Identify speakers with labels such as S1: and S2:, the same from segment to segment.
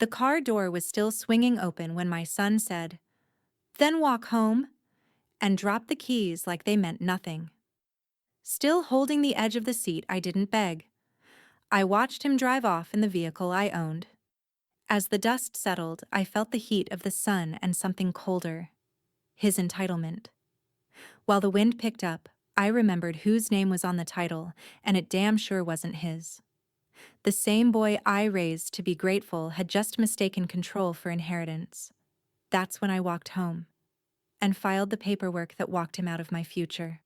S1: The car door was still swinging open when my son said, "Then walk home," and dropped the keys like they meant nothing. Still holding the edge of the seat, I didn't beg. I watched him drive off in the vehicle I owned. As the dust settled, I felt the heat of the sun and something colder. His entitlement. While the wind picked up, I remembered whose name was on the title, and it damn sure wasn't his. The same boy I raised to be grateful had just mistaken control for inheritance. That's when I walked home and filed the paperwork that walked him out of my future.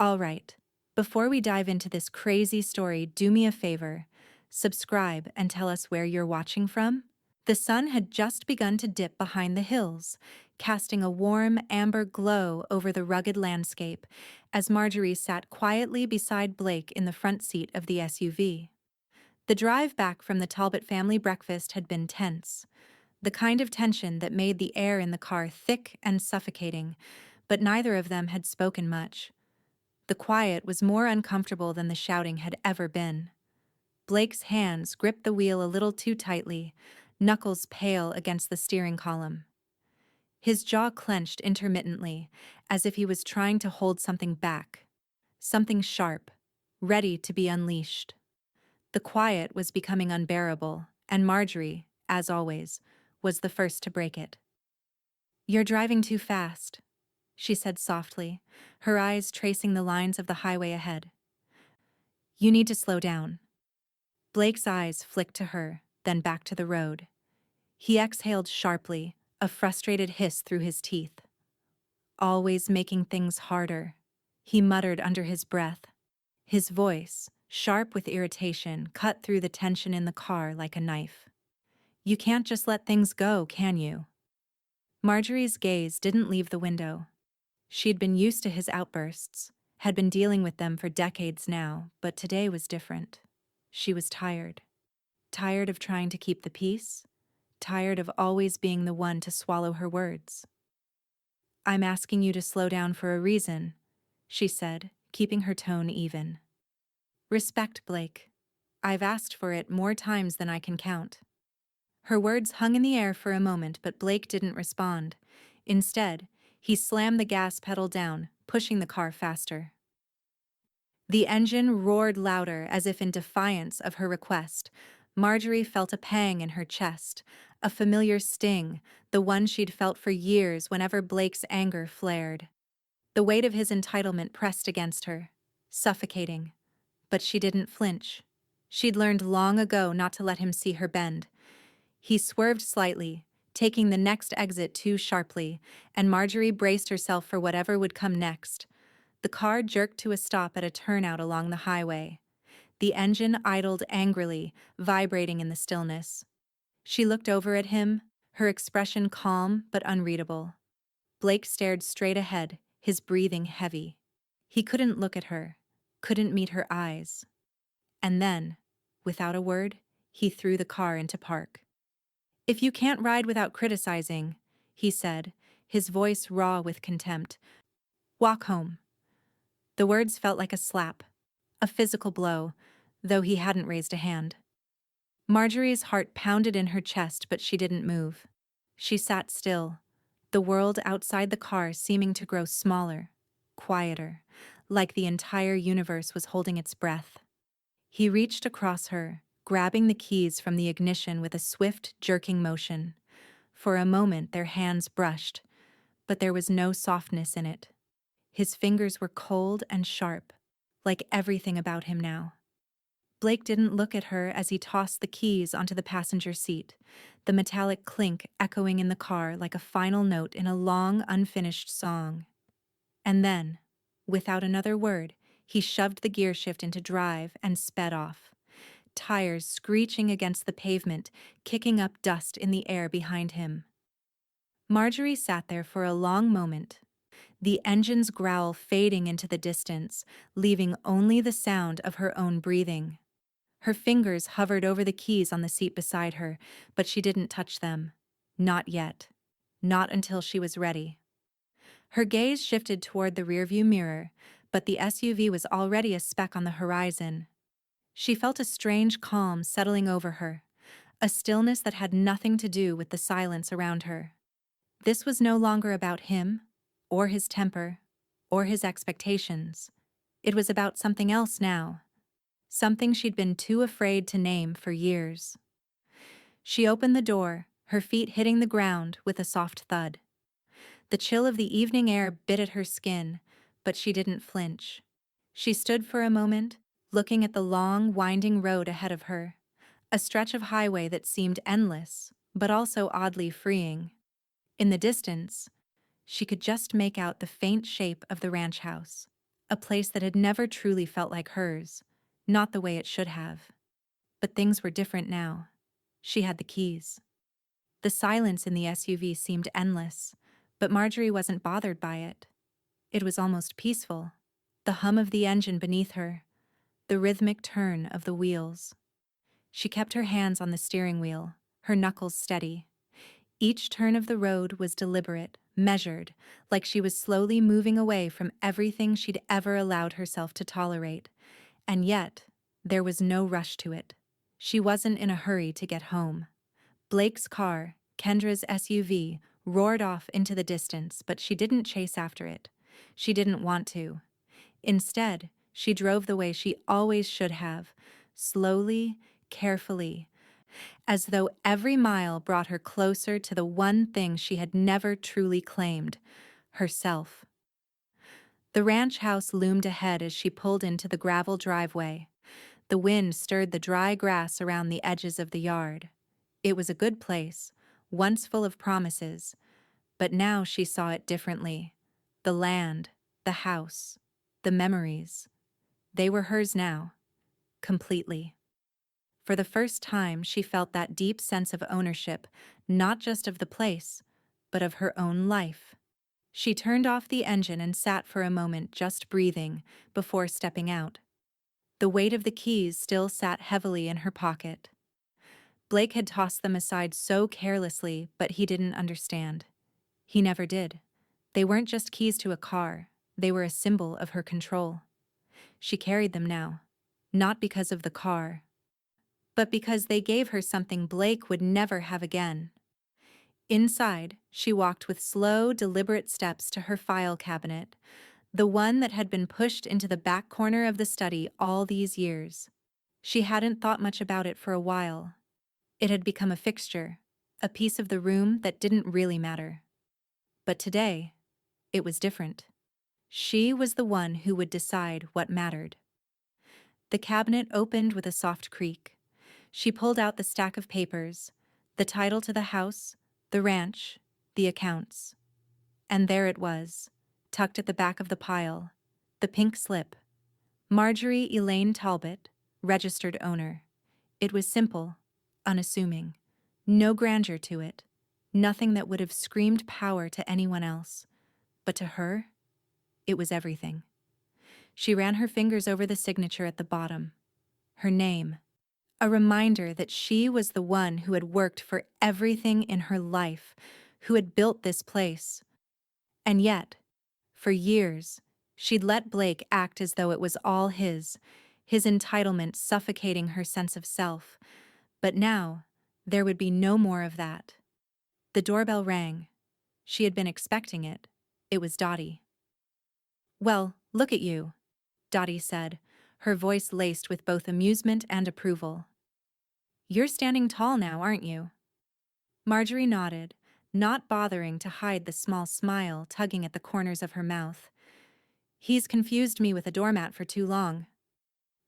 S1: All right, before we dive into this crazy story, do me a favor. Subscribe and tell us where you're watching from. The sun had just begun to dip behind the hills, casting a warm amber glow over the rugged landscape as Marjorie sat quietly beside Blake in the front seat of the SUV. The drive back from the Talbot family breakfast had been tense, the kind of tension that made the air in the car thick and suffocating, but neither of them had spoken much. The quiet was more uncomfortable than the shouting had ever been. Blake's hands gripped the wheel a little too tightly, knuckles pale against the steering column. His jaw clenched intermittently, as if he was trying to hold something back, something sharp, ready to be unleashed. The quiet was becoming unbearable, and Marjorie, as always, was the first to break it. "You're driving too fast," she said softly, her eyes tracing the lines of the highway ahead. "You need to slow down." Blake's eyes flicked to her, then back to the road. He exhaled sharply, a frustrated hiss through his teeth. "Always making things harder," he muttered under his breath. His voice, sharp with irritation, cut through the tension in the car like a knife. "You can't just let things go, can you?" Marjorie's gaze didn't leave the window. She'd been used to his outbursts, had been dealing with them for decades now, but today was different. She was tired. Tired of trying to keep the peace, tired of always being the one to swallow her words. "I'm asking you to slow down for a reason," she said, keeping her tone even. "Respect, Blake. I've asked for it more times than I can count." Her words hung in the air for a moment, but Blake didn't respond. Instead, he slammed the gas pedal down, pushing the car faster. The engine roared louder as if in defiance of her request. Marjorie felt a pang in her chest, a familiar sting, the one she'd felt for years whenever Blake's anger flared. The weight of his entitlement pressed against her, suffocating. But she didn't flinch. She'd learned long ago not to let him see her bend. He swerved slightly, taking the next exit too sharply, and Marjorie braced herself for whatever would come next. The car jerked to a stop at a turnout along the highway. The engine idled angrily, vibrating in the stillness. She looked over at him, her expression calm but unreadable. Blake stared straight ahead, his breathing heavy. He couldn't look at her, couldn't meet her eyes. And then, without a word, he threw the car into park. "If you can't ride without criticizing," he said, his voice raw with contempt, "walk home." The words felt like a slap, a physical blow, though he hadn't raised a hand. Marjorie's heart pounded in her chest, but she didn't move. She sat still, the world outside the car seeming to grow smaller, quieter, like the entire universe was holding its breath. He reached across her, grabbing the keys from the ignition with a swift, jerking motion. For a moment their hands brushed, but there was no softness in it. His fingers were cold and sharp, like everything about him now. Blake didn't look at her as he tossed the keys onto the passenger seat, the metallic clink echoing in the car like a final note in a long, unfinished song. And then, without another word, he shoved the gear shift into drive and sped off, tires screeching against the pavement, kicking up dust in the air behind him. Marjorie sat there for a long moment, the engine's growl fading into the distance, leaving only the sound of her own breathing. Her fingers hovered over the keys on the seat beside her, but she didn't touch them. Not yet. Not until she was ready. Her gaze shifted toward the rearview mirror, but the SUV was already a speck on the horizon. She felt a strange calm settling over her, a stillness that had nothing to do with the silence around her. This was no longer about him, or his temper, or his expectations. It was about something else now, something she'd been too afraid to name for years. She opened the door, her feet hitting the ground with a soft thud. The chill of the evening air bit at her skin, but she didn't flinch. She stood for a moment, looking at the long, winding road ahead of her, a stretch of highway that seemed endless, but also oddly freeing. In the distance, she could just make out the faint shape of the ranch house, a place that had never truly felt like hers, not the way it should have. But things were different now. She had the keys. The silence in the SUV seemed endless, but Marjorie wasn't bothered by it. It was almost peaceful. The hum of the engine beneath her, the rhythmic turn of the wheels. She kept her hands on the steering wheel, her knuckles steady. Each turn of the road was deliberate, measured, like she was slowly moving away from everything she'd ever allowed herself to tolerate. And yet, there was no rush to it. She wasn't in a hurry to get home. Blake's car, Kendra's SUV, roared off into the distance, but she didn't chase after it. She didn't want to. Instead, she drove the way she always should have, slowly, carefully, as though every mile brought her closer to the one thing she had never truly claimed, herself. The ranch house loomed ahead as she pulled into the gravel driveway. The wind stirred the dry grass around the edges of the yard. It was a good place, once full of promises, but now she saw it differently. The land, the house, the memories. They were hers now, completely. For the first time, she felt that deep sense of ownership, not just of the place, but of her own life. She turned off the engine and sat for a moment just breathing before stepping out. The weight of the keys still sat heavily in her pocket. Blake had tossed them aside so carelessly, but he didn't understand. He never did. They weren't just keys to a car, they were a symbol of her control. She carried them now, not because of the car, but because they gave her something Blake would never have again. Inside, she walked with slow, deliberate steps to her file cabinet, the one that had been pushed into the back corner of the study all these years. She hadn't thought much about it for a while. It had become a fixture, a piece of the room that didn't really matter. But today, it was different. She was the one who would decide what mattered. The cabinet opened with a soft creak. She pulled out the stack of papers, the title to the house, the ranch, the accounts. And there it was, tucked at the back of the pile, the pink slip. Marjorie Elaine Talbot, registered owner. It was simple, unassuming. No grandeur to it. Nothing that would have screamed power to anyone else. But to her, it was everything. She ran her fingers over the signature at the bottom. Her name. A reminder that she was the one who had worked for everything in her life, who had built this place. And yet, for years, she'd let Blake act as though it was all his entitlement suffocating her sense of self. But now, there would be no more of that. The doorbell rang. She had been expecting it. It was Dottie. "Well, look at you," Dottie said, her voice laced with both amusement and approval. "You're standing tall now, aren't you?" Marjorie nodded, not bothering to hide the small smile tugging at the corners of her mouth. "He's confused me with a doormat for too long."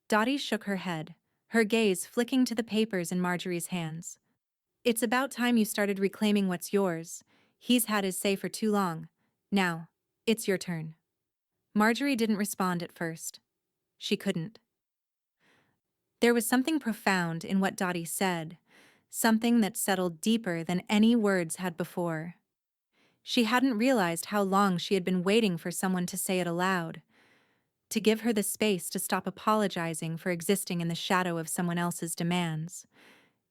S1: Dottie shook her head, her gaze flicking to the papers in Marjorie's hands. "It's about time you started reclaiming what's yours. He's had his say for too long. Now, it's your turn." Marjorie didn't respond at first. She couldn't. There was something profound in what Dottie said, something that settled deeper than any words had before. She hadn't realized how long she had been waiting for someone to say it aloud, to give her the space to stop apologizing for existing in the shadow of someone else's demands.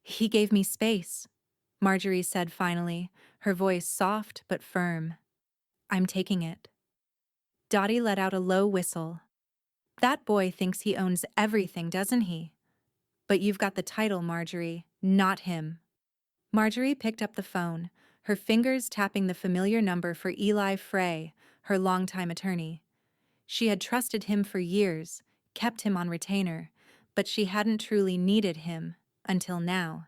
S1: "He gave me space," Marjorie said finally, her voice soft but firm. "I'm taking it." Dottie let out a low whistle. "That boy thinks he owns everything, doesn't he? But you've got the title, Marjorie. Not him. Marjorie picked up the phone, her fingers tapping the familiar number for Eli Frey, her longtime attorney. She had trusted him for years, kept him on retainer, but she hadn't truly needed him until now.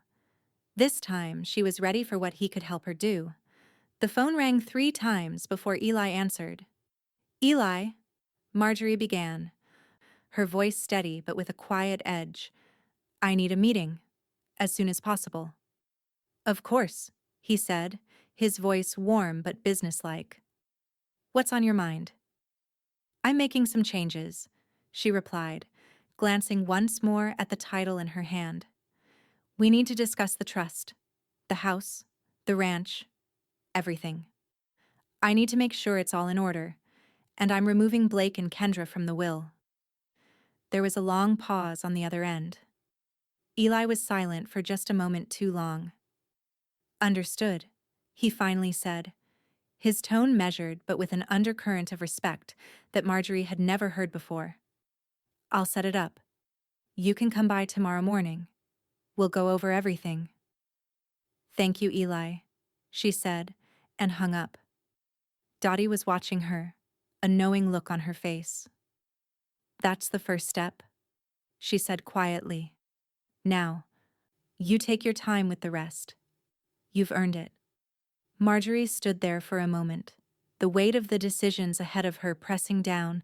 S1: This time, she was ready for what he could help her do. The phone rang 3 times before Eli answered. Eli, Marjorie began, her voice steady but with a quiet edge. I need a meeting, as soon as possible. Of course, he said, his voice warm but businesslike. What's on your mind? I'm making some changes, she replied, glancing once more at the title in her hand. We need to discuss the trust, the house, the ranch, everything. I need to make sure it's all in order, and I'm removing Blake and Kendra from the will. There was a long pause on the other end. Eli was silent for just a moment too long. Understood, he finally said, his tone measured but with an undercurrent of respect that Marjorie had never heard before. I'll set it up. You can come by tomorrow morning. We'll go over everything. Thank you, Eli, she said, and hung up. Dottie was watching her, a knowing look on her face. That's the first step, she said quietly. Now, you take your time with the rest. You've earned it. Marjorie stood there for a moment, the weight of the decisions ahead of her pressing down,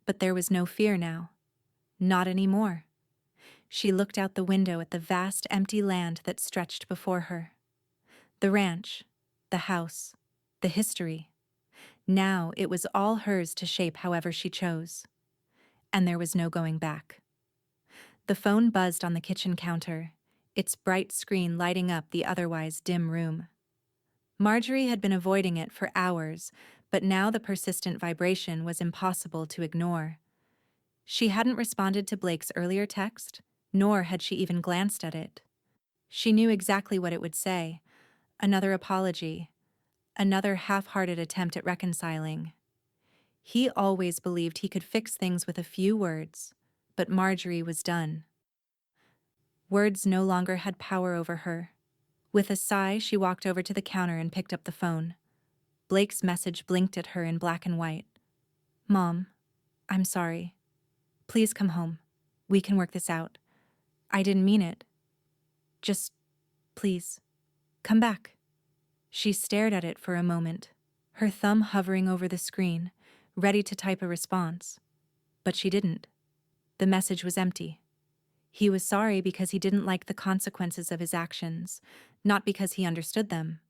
S1: but there was no fear now. Not anymore. She looked out the window at the vast empty land that stretched before her. The ranch, the house, the history. Now it was all hers to shape however she chose. And there was no going back. The phone buzzed on the kitchen counter, its bright screen lighting up the otherwise dim room. Marjorie had been avoiding it for hours, but now the persistent vibration was impossible to ignore. She hadn't responded to Blake's earlier text, nor had she even glanced at it. She knew exactly what it would say. Another apology. Another half-hearted attempt at reconciling. He always believed he could fix things with a few words, but Marjorie was done. Words no longer had power over her. With a sigh, she walked over to the counter and picked up the phone. Blake's message blinked at her in black and white. Mom, I'm sorry. Please come home. We can work this out. I didn't mean it. Just, please, come back. She stared at it for a moment, her thumb hovering over the screen, ready to type a response. But she didn't. The message was empty. He was sorry because he didn't like the consequences of his actions, not because he understood them.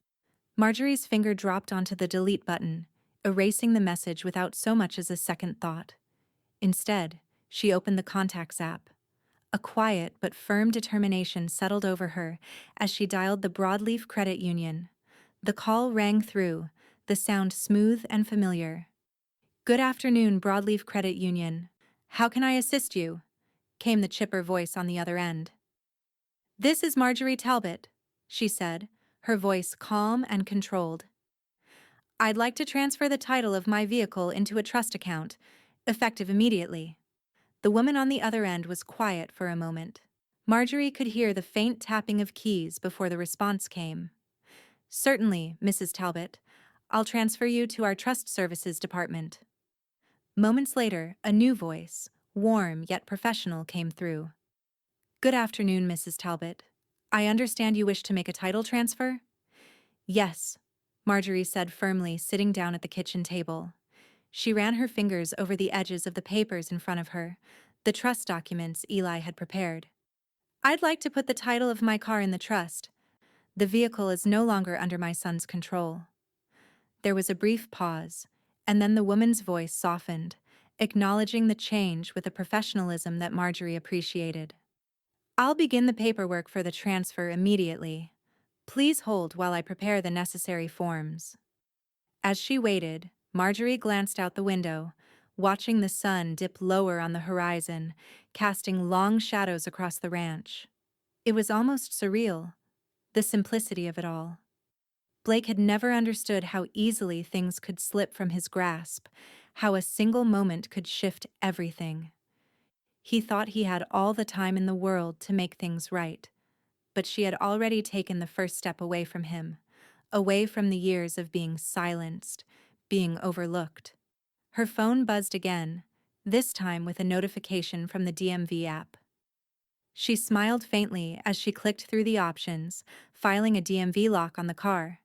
S1: Marjorie's finger dropped onto the delete button, erasing the message without so much as a second thought. Instead, she opened the Contacts app. A quiet but firm determination settled over her as she dialed the Broadleaf Credit Union. The call rang through, the sound smooth and familiar. Good afternoon, Broadleaf Credit Union. How can I assist you? Came the chipper voice on the other end. This is Marjorie Talbot, she said, her voice calm and controlled. I'd like to transfer the title of my vehicle into a trust account, effective immediately. The woman on the other end was quiet for a moment. Marjorie could hear the faint tapping of keys before the response came. Certainly, Mrs. Talbot. I'll transfer you to our trust services department. Moments later, a new voice, warm yet professional, came through. Good afternoon, Mrs. Talbot. I understand you wish to make a title transfer? Yes, Marjorie said firmly, sitting down at the kitchen table. She ran her fingers over the edges of the papers in front of her, the trust documents Eli had prepared. I'd like to put the title of my car in the trust. The vehicle is no longer under my son's control. There was a brief pause, and then the woman's voice softened, acknowledging the change with a professionalism that Marjorie appreciated. I'll begin the paperwork for the transfer immediately. Please hold while I prepare the necessary forms. As she waited, Marjorie glanced out the window, watching the sun dip lower on the horizon, casting long shadows across the ranch. It was almost surreal, the simplicity of it all. Blake had never understood how easily things could slip from his grasp, how a single moment could shift everything. He thought he had all the time in the world to make things right, but she had already taken the first step away from him, away from the years of being silenced, being overlooked. Her phone buzzed again, this time with a notification from the DMV app. She smiled faintly as she clicked through the options, filing a DMV lock on the car.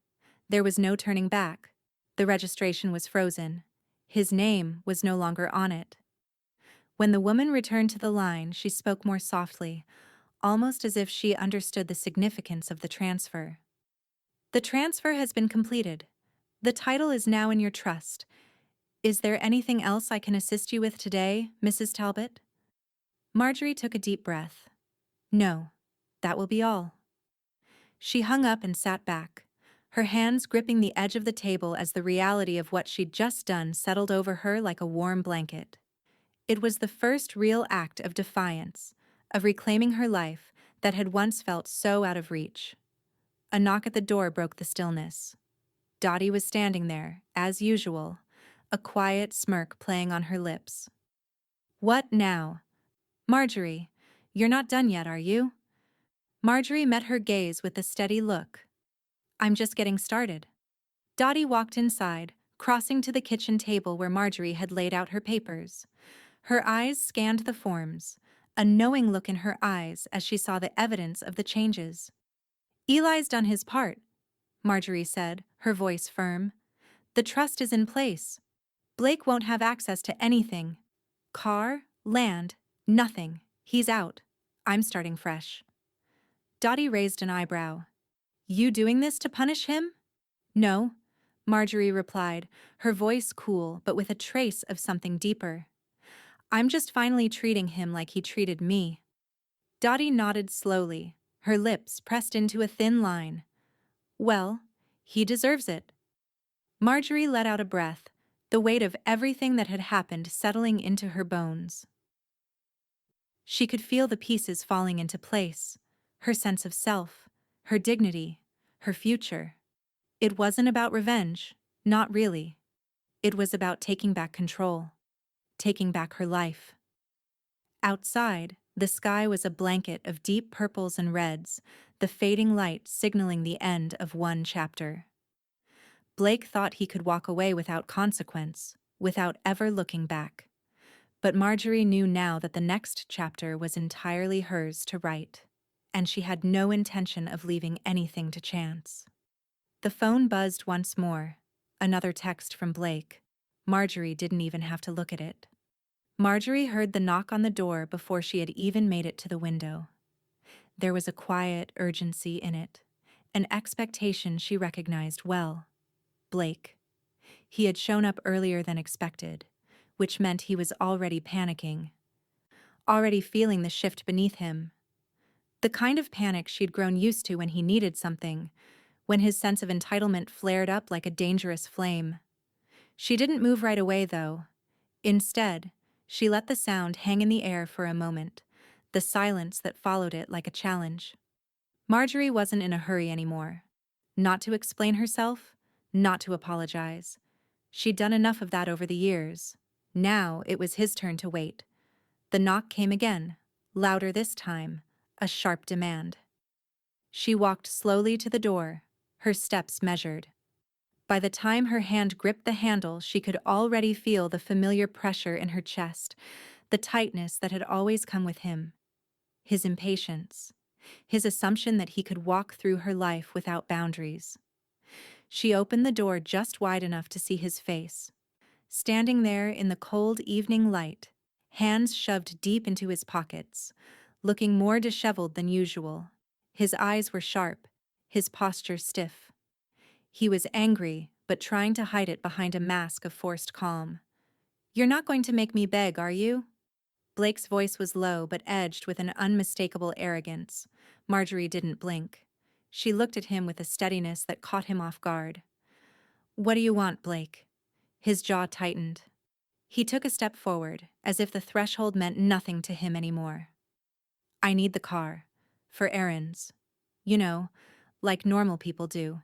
S1: There was no turning back. The registration was frozen. His name was no longer on it. When the woman returned to the line, she spoke more softly, almost as if she understood the significance of the transfer. The transfer has been completed. The title is now in your trust. Is there anything else I can assist you with today, Mrs. Talbot? Marjorie took a deep breath. No, that will be all. She hung up and sat back, her hands gripping the edge of the table as the reality of what she'd just done settled over her like a warm blanket. It was the first real act of defiance, of reclaiming her life that had once felt so out of reach. A knock at the door broke the stillness. Dottie was standing there, as usual, a quiet smirk playing on her lips. What now? Marjorie, you're not done yet, are you? Marjorie met her gaze with a steady look. I'm just getting started. Dottie walked inside, crossing to the kitchen table where Marjorie had laid out her papers. Her eyes scanned the forms, a knowing look in her eyes as she saw the evidence of the changes. Eli's done his part, Marjorie said, her voice firm. The trust is in place. Blake won't have access to anything. Car, land, nothing. He's out. I'm starting fresh. Dottie raised an eyebrow. You doing this to punish him? No, Marjorie replied, her voice cool but with a trace of something deeper. I'm just finally treating him like he treated me. Dottie nodded slowly, her lips pressed into a thin line. Well, he deserves it. Marjorie let out a breath, the weight of everything that had happened settling into her bones. She could feel the pieces falling into place, her sense of self, her dignity, her future. It wasn't about revenge, not really. It was about taking back control, taking back her life. Outside, the sky was a blanket of deep purples and reds, the fading light signaling the end of one chapter. Blake thought he could walk away without consequence, without ever looking back. But Marjorie knew now that the next chapter was entirely hers to write, and she had no intention of leaving anything to chance. The phone buzzed once more, another text from Blake. Marjorie didn't even have to look at it. Marjorie heard the knock on the door before she had even made it to the window. There was a quiet urgency in it, an expectation she recognized well. Blake. He had shown up earlier than expected, which meant he was already panicking, already feeling the shift beneath him. The kind of panic she'd grown used to when he needed something, when his sense of entitlement flared up like a dangerous flame. She didn't move right away, though. Instead, she let the sound hang in the air for a moment, the silence that followed it like a challenge. Marjorie wasn't in a hurry anymore. Not to explain herself, not to apologize. She'd done enough of that over the years. Now it was his turn to wait. The knock came again, louder this time, a sharp demand. She walked slowly to the door, her steps measured. By the time her hand gripped the handle, she could already feel the familiar pressure in her chest, the tightness that had always come with him. His impatience, his assumption that he could walk through her life without boundaries. She opened the door just wide enough to see his face. Standing there in the cold evening light, hands shoved deep into his pockets, looking more disheveled than usual. His eyes were sharp, his posture stiff. He was angry, but trying to hide it behind a mask of forced calm. You're not going to make me beg, are you? Blake's voice was low but edged with an unmistakable arrogance. Marjorie didn't blink. She looked at him with a steadiness that caught him off guard. What do you want, Blake? His jaw tightened. He took a step forward, as if the threshold meant nothing to him anymore. I need the car. For errands. You know, like normal people do.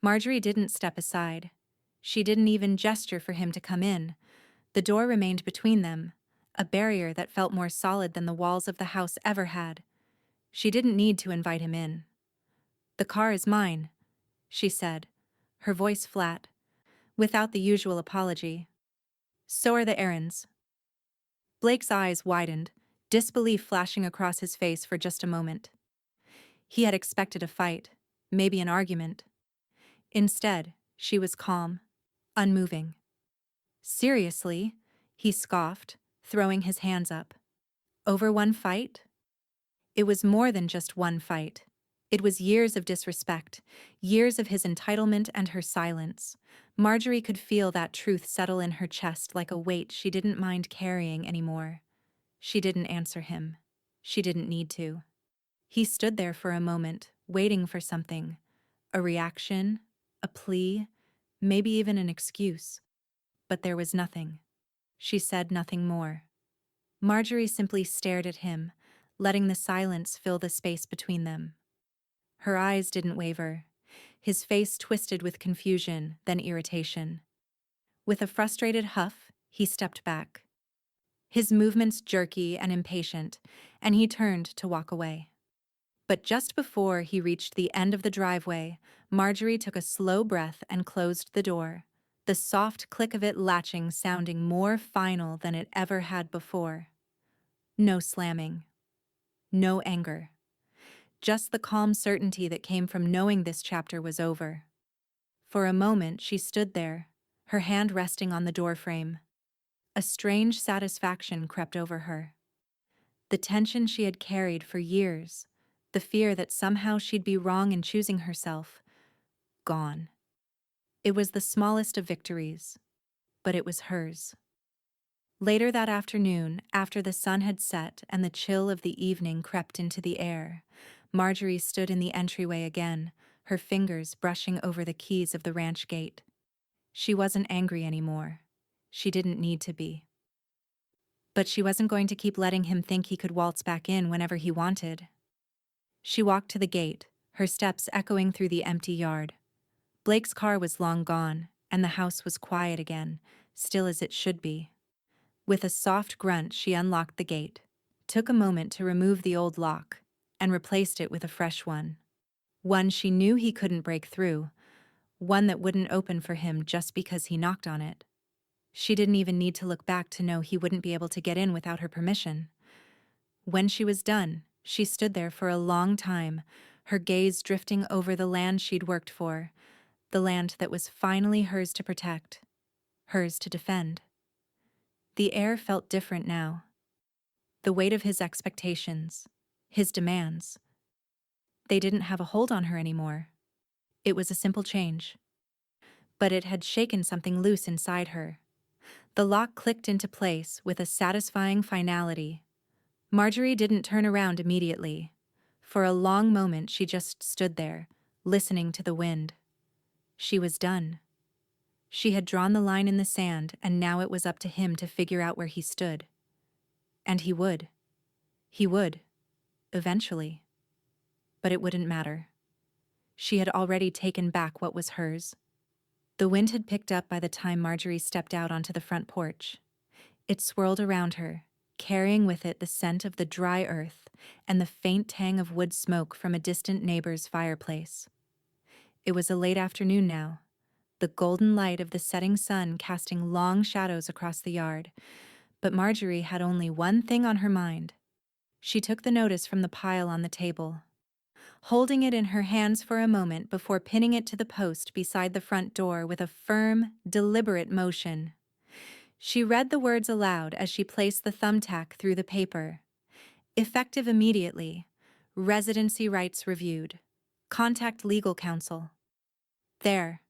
S1: Marjorie didn't step aside. She didn't even gesture for him to come in. The door remained between them, a barrier that felt more solid than the walls of the house ever had. She didn't need to invite him in. "The car is mine," she said, her voice flat, without the usual apology. "So are the errands." Blake's eyes widened, disbelief flashing across his face for just a moment. He had expected a fight, maybe an argument. Instead, she was calm, unmoving. "Seriously?" he scoffed, throwing his hands up. "Over one fight?" It was more than just one fight. It was years of disrespect, years of his entitlement and her silence. Marjorie could feel that truth settle in her chest like a weight she didn't mind carrying anymore. She didn't answer him. She didn't need to. He stood there for a moment, waiting for something. A reaction, a plea, maybe even an excuse. But there was nothing. She said nothing more. Marjorie simply stared at him, letting the silence fill the space between them. Her eyes didn't waver. His face twisted with confusion, then irritation. With a frustrated huff, he stepped back. His movements jerky and impatient, and he turned to walk away. But just before he reached the end of the driveway, Marjorie took a slow breath and closed the door, the soft click of it latching sounding more final than it ever had before. No slamming. No anger. Just the calm certainty that came from knowing this chapter was over. For a moment she stood there, her hand resting on the doorframe. A strange satisfaction crept over her. The tension she had carried for years, the fear that somehow she'd be wrong in choosing herself, gone. It was the smallest of victories, but it was hers. Later that afternoon, after the sun had set and the chill of the evening crept into the air, Marjorie stood in the entryway again, her fingers brushing over the keys of the ranch gate. She wasn't angry anymore. She didn't need to be. But she wasn't going to keep letting him think he could waltz back in whenever he wanted. She walked to the gate, her steps echoing through the empty yard. Blake's car was long gone, and the house was quiet again, still as it should be. With a soft grunt, she unlocked the gate, took a moment to remove the old lock, and replaced it with a fresh one. One she knew he couldn't break through, one that wouldn't open for him just because he knocked on it. She didn't even need to look back to know he wouldn't be able to get in without her permission. When she was done, she stood there for a long time, her gaze drifting over the land she'd worked for, the land that was finally hers to protect, hers to defend. The air felt different now. The weight of his expectations, his demands, they didn't have a hold on her anymore. It was a simple change. But it had shaken something loose inside her. The lock clicked into place with a satisfying finality. Marjorie didn't turn around immediately. For a long moment she just stood there, listening to the wind. She was done. She had drawn the line in the sand, and now it was up to him to figure out where he stood. And he would. He would. Eventually. But it wouldn't matter. She had already taken back what was hers. The wind had picked up by the time Marjorie stepped out onto the front porch. It swirled around her, carrying with it the scent of the dry earth and the faint tang of wood smoke from a distant neighbor's fireplace. It was a late afternoon now, the golden light of the setting sun casting long shadows across the yard, but Marjorie had only one thing on her mind. She took the notice from the pile on the table, holding it in her hands for a moment before pinning it to the post beside the front door with a firm, deliberate motion. She read the words aloud as she placed the thumbtack through the paper. Effective immediately. Residency rights reviewed. Contact legal counsel. There.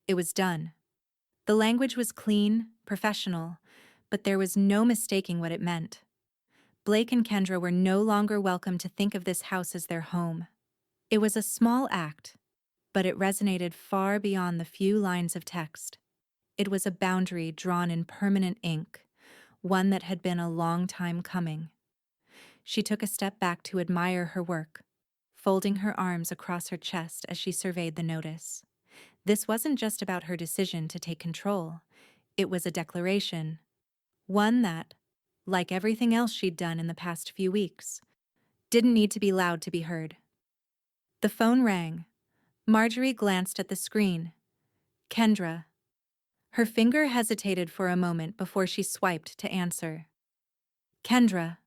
S1: It was done. The language was clean, professional, but there was no mistaking what it meant. Blake and Kendra were no longer welcome to think of this house as their home. It was a small act, but it resonated far beyond the few lines of text. It was a boundary drawn in permanent ink, one that had been a long time coming. She took a step back to admire her work, folding her arms across her chest as she surveyed the notice. This wasn't just about her decision to take control. It was a declaration, one that, like everything else she'd done in the past few weeks, Didn't need to be loud to be heard. The phone rang. Marjorie glanced at the screen. Kendra. Her finger hesitated for a moment before she swiped to answer. Kendra,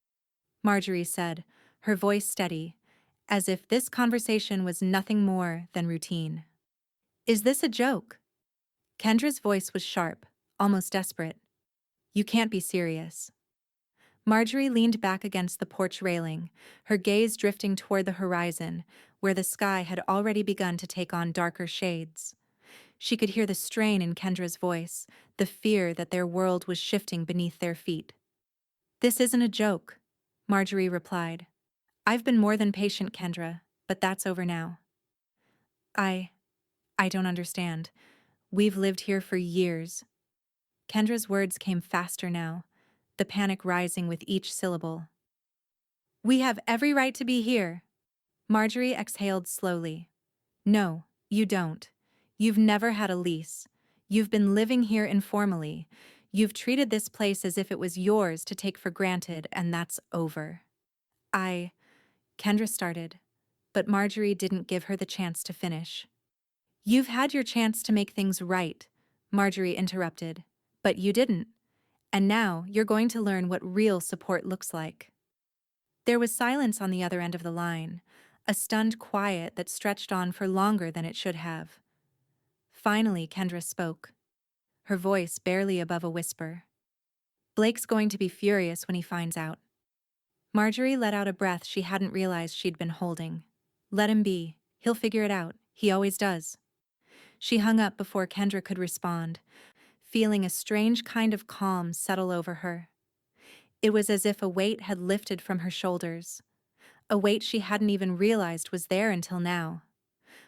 S1: Marjorie said, her voice steady, as if this conversation was nothing more than routine. Is this a joke? Kendra's voice was sharp, almost desperate. You can't be serious. Marjorie leaned back against the porch railing, her gaze drifting toward the horizon, where the sky had already begun to take on darker shades. She could hear the strain in Kendra's voice, the fear that their world was shifting beneath their feet. This isn't a joke, Marjorie replied. I've been more than patient, Kendra, but that's over now. I don't understand. We've lived here for years. Kendra's words came faster now, the panic rising with each syllable. We have every right to be here. Marjorie exhaled slowly. No, you don't. You've never had a lease. You've been living here informally. You've treated this place as if it was yours to take for granted, and that's over. Kendra started, but Marjorie didn't give her the chance to finish. You've had your chance to make things right, Marjorie interrupted, but you didn't. And now you're going to learn what real support looks like. There was silence on the other end of the line, a stunned quiet that stretched on for longer than it should have. Finally, Kendra spoke, her voice barely above a whisper. Blake's going to be furious when he finds out. Marjorie let out a breath she hadn't realized she'd been holding. Let him be. He'll figure it out. He always does. She hung up before Kendra could respond, feeling a strange kind of calm settle over her. It was as if a weight had lifted from her shoulders, a weight she hadn't even realized was there until now.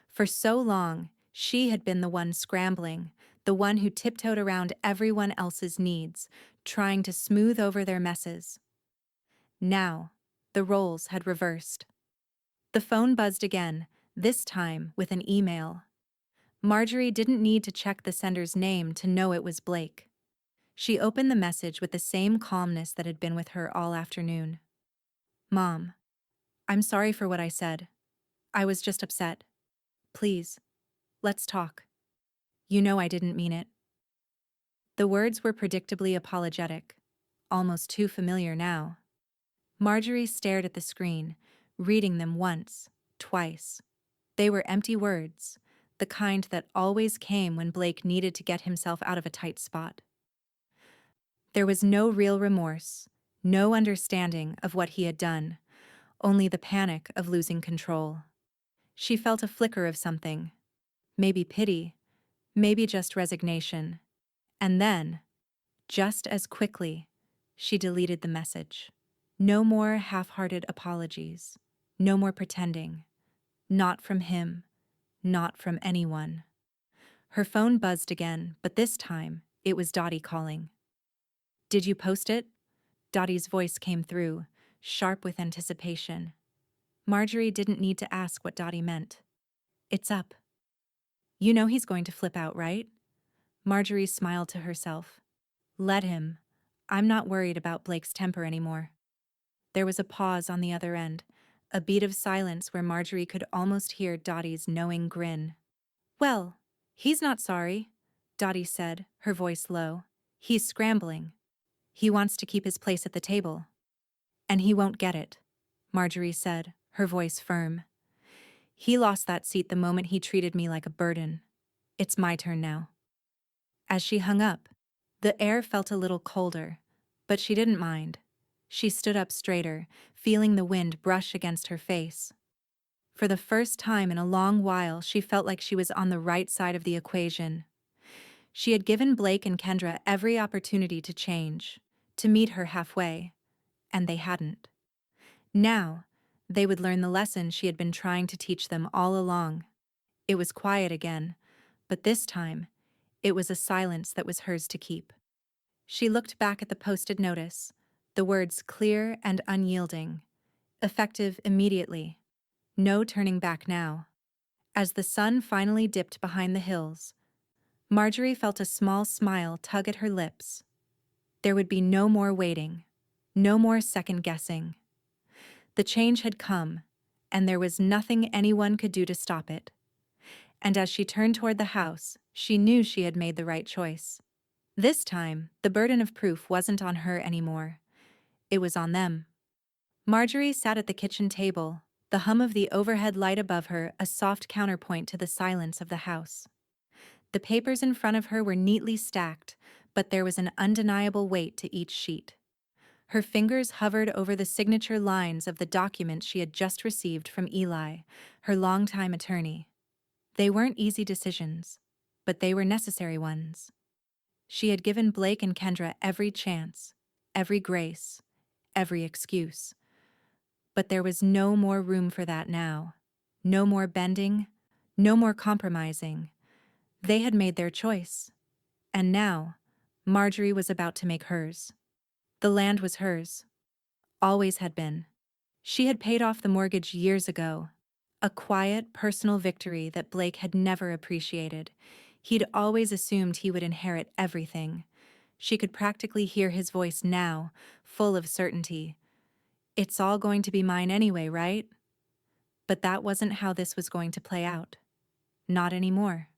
S1: For so long, she had been the one scrambling, the one who tiptoed around everyone else's needs, trying to smooth over their messes. Now, the roles had reversed. The phone buzzed again, this time with an email. Marjorie didn't need to check the sender's name to know it was Blake. She opened the message with the same calmness that had been with her all afternoon. Mom, I'm sorry for what I said. I was just upset. Please, let's talk. You know I didn't mean it. The words were predictably apologetic, almost too familiar now. Marjorie stared at the screen, reading them once, twice. They were empty words, the kind that always came when Blake needed to get himself out of a tight spot. There was no real remorse, no understanding of what he had done, only the panic of losing control. She felt a flicker of something, maybe pity, maybe just resignation. And then, just as quickly, she deleted the message. No more half-hearted apologies, no more pretending. Not from him, not from anyone. Her phone buzzed again, but this time, it was Dottie calling. Did you post it? Dottie's voice came through, sharp with anticipation. Marjorie didn't need to ask what Dottie meant. It's up. You know he's going to flip out, right? Marjorie smiled to herself. Let him. I'm not worried about Blake's temper anymore. There was a pause on the other end, a beat of silence where Marjorie could almost hear Dottie's knowing grin. Well, he's not sorry, Dottie said, her voice low. He's scrambling. He wants to keep his place at the table. And he won't get it, Marjorie said, her voice firm. He lost that seat the moment he treated me like a burden. It's my turn now. As she hung up, the air felt a little colder, but she didn't mind. She stood up straighter, feeling the wind brush against her face. For the first time in a long while, she felt like she was on the right side of the equation. She had given Blake and Kendra every opportunity to change, to meet her halfway, and they hadn't. Now, they would learn the lesson she had been trying to teach them all along. It was quiet again, but this time, it was a silence that was hers to keep. She looked back at the posted notice, the words clear and unyielding, effective immediately. No turning back now. As the sun finally dipped behind the hills, Marjorie felt a small smile tug at her lips. There would be no more waiting, no more second-guessing. The change had come, and there was nothing anyone could do to stop it. And as she turned toward the house, she knew she had made the right choice. This time, the burden of proof wasn't on her anymore. It was on them. Marjorie sat at the kitchen table, the hum of the overhead light above her a soft counterpoint to the silence of the house. The papers in front of her were neatly stacked, but there was an undeniable weight to each sheet. Her fingers hovered over the signature lines of the document she had just received from Eli, her longtime attorney. They weren't easy decisions, but they were necessary ones. She had given Blake and Kendra every chance, every grace, every excuse. But there was no more room for that now. No more bending, no more compromising. They had made their choice. And now, Marjorie was about to make hers. The land was hers. Always had been. She had paid off the mortgage years ago. A quiet, personal victory that Blake had never appreciated. He'd always assumed he would inherit everything. She could practically hear his voice now, full of certainty. It's all going to be mine anyway, right? But that wasn't how this was going to play out. Not anymore.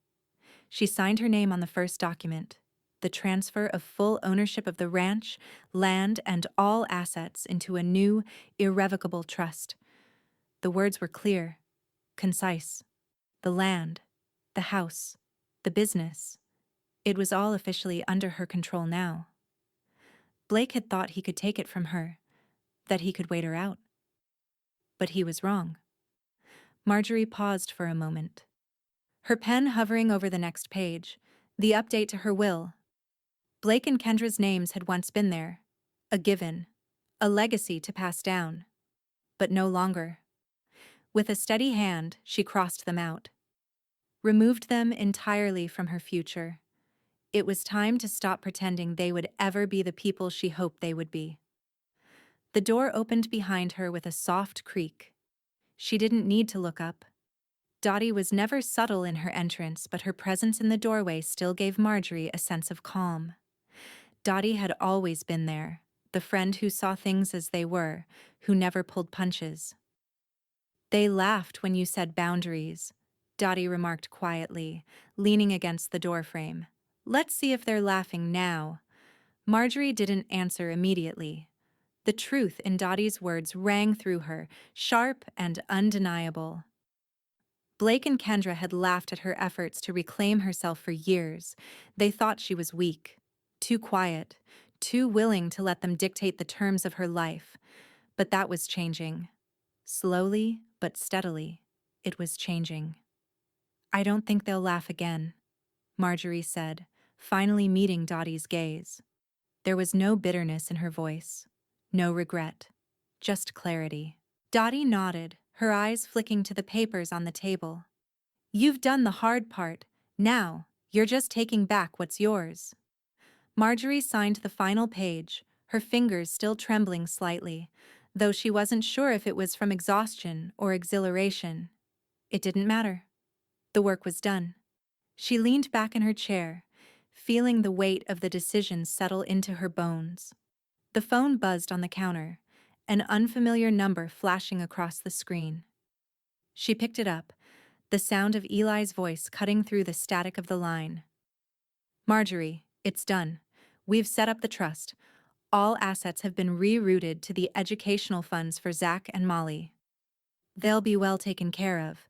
S1: She signed her name on the first document, the transfer of full ownership of the ranch, land, and all assets into a new, irrevocable trust. The words were clear, concise. The land, the house, the business. It was all officially under her control now. Blake had thought he could take it from her, that he could wait her out. But he was wrong. Marjorie paused for a moment. Her pen hovering over the next page, the update to her will. Blake and Kendra's names had once been there, a given, a legacy to pass down. But no longer. With a steady hand, she crossed them out. Removed them entirely from her future. It was time to stop pretending they would ever be the people she hoped they would be. The door opened behind her with a soft creak. She didn't need to look up. Dottie was never subtle in her entrance, but her presence in the doorway still gave Marjorie a sense of calm. Dottie had always been there, the friend who saw things as they were, who never pulled punches. They laughed when you said boundaries, Dottie remarked quietly, leaning against the doorframe. Let's see if they're laughing now. Marjorie didn't answer immediately. The truth in Dottie's words rang through her, sharp and undeniable. Blake and Kendra had laughed at her efforts to reclaim herself for years. They thought she was weak, too quiet, too willing to let them dictate the terms of her life. But that was changing. Slowly, but steadily, it was changing. I don't think they'll laugh again, Marjorie said, finally meeting Dottie's gaze. There was no bitterness in her voice, no regret, just clarity. Dottie nodded, her eyes flicking to the papers on the table. You've done the hard part. Now, you're just taking back what's yours. Marjorie signed the final page, her fingers still trembling slightly, though she wasn't sure if it was from exhaustion or exhilaration. It didn't matter. The work was done. She leaned back in her chair, feeling the weight of the decision settle into her bones. The phone buzzed on the counter, an unfamiliar number flashing across the screen. She picked it up, the sound of Eli's voice cutting through the static of the line. Marjorie, it's done. We've set up the trust. All assets have been rerouted to the educational funds for Zach and Molly. They'll be well taken care of,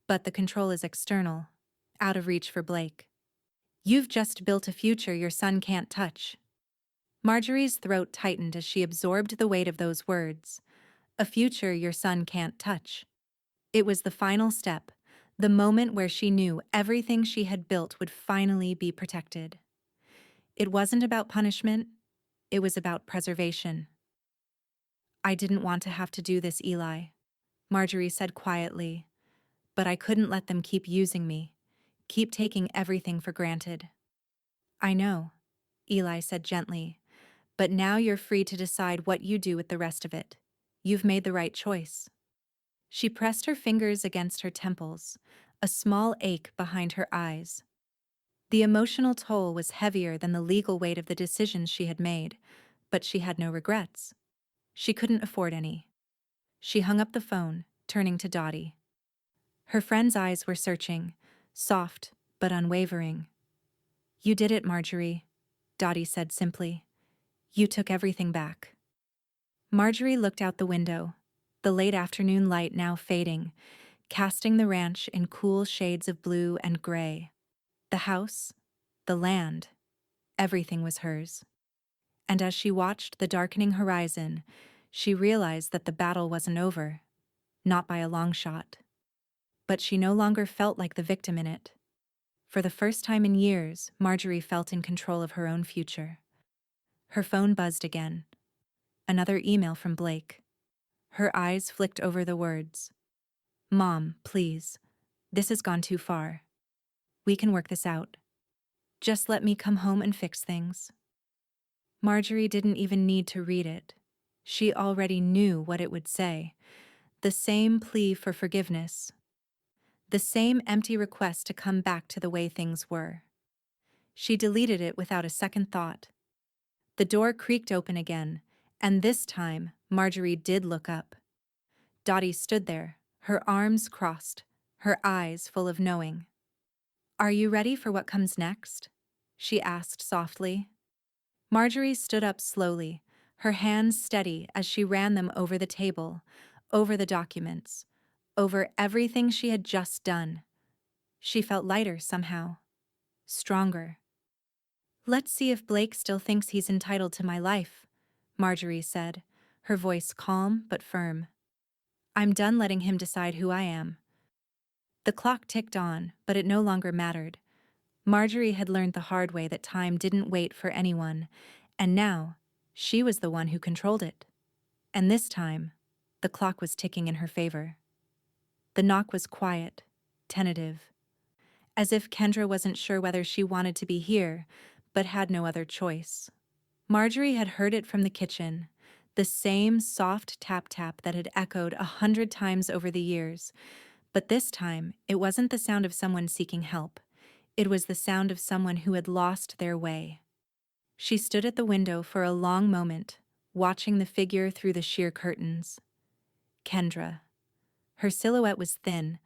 S1: but the control is external, out of reach for Blake. You've just built a future your son can't touch. Marjorie's throat tightened as she absorbed the weight of those words. A future your son can't touch. It was the final step, the moment where she knew everything she had built would finally be protected. It wasn't about punishment, it was about preservation. I didn't want to have to do this, Eli, Marjorie said quietly, but I couldn't let them keep using me, keep taking everything for granted. I know, Eli said gently, but now you're free to decide what you do with the rest of it. You've made the right choice. She pressed her fingers against her temples, a small ache behind her eyes. The emotional toll was heavier than the legal weight of the decisions she had made, but she had no regrets. She couldn't afford any. She hung up the phone, turning to Dottie. Her friend's eyes were searching, soft but unwavering. "You did it, Marjorie," Dottie said simply. "You took everything back." Marjorie looked out the window, the late afternoon light now fading, casting the ranch in cool shades of blue and gray. The house, the land, everything was hers. And as she watched the darkening horizon, she realized that the battle wasn't over, not by a long shot. But she no longer felt like the victim in it. For the first time in years, Marjorie felt in control of her own future. Her phone buzzed again. Another email from Blake. Her eyes flicked over the words. "Mom, please. This has gone too far. We can work this out. Just let me come home and fix things." Marjorie didn't even need to read it. She already knew what it would say. The same plea for forgiveness. The same empty request to come back to the way things were. She deleted it without a second thought. The door creaked open again, and this time Marjorie did look up. Dottie stood there, her arms crossed, her eyes full of knowing. "Are you ready for what comes next?" she asked softly. Marjorie stood up slowly, her hands steady as she ran them over the table, over the documents, over everything she had just done. She felt lighter somehow, stronger. "Let's see if Blake still thinks he's entitled to my life," Marjorie said, her voice calm but firm. "I'm done letting him decide who I am." The clock ticked on, but it no longer mattered. Marjorie had learned the hard way that time didn't wait for anyone, and now she was the one who controlled it. And this time, the clock was ticking in her favor. The knock was quiet, tentative, as if Kendra wasn't sure whether she wanted to be here, but had no other choice. Marjorie had heard it from the kitchen, the same soft tap-tap that had echoed 100 times over the years, but this time it wasn't the sound of someone seeking help. It was the sound of someone who had lost their way. She stood at the window for a long moment, watching the figure through the sheer curtains. Kendra. Her silhouette was thin,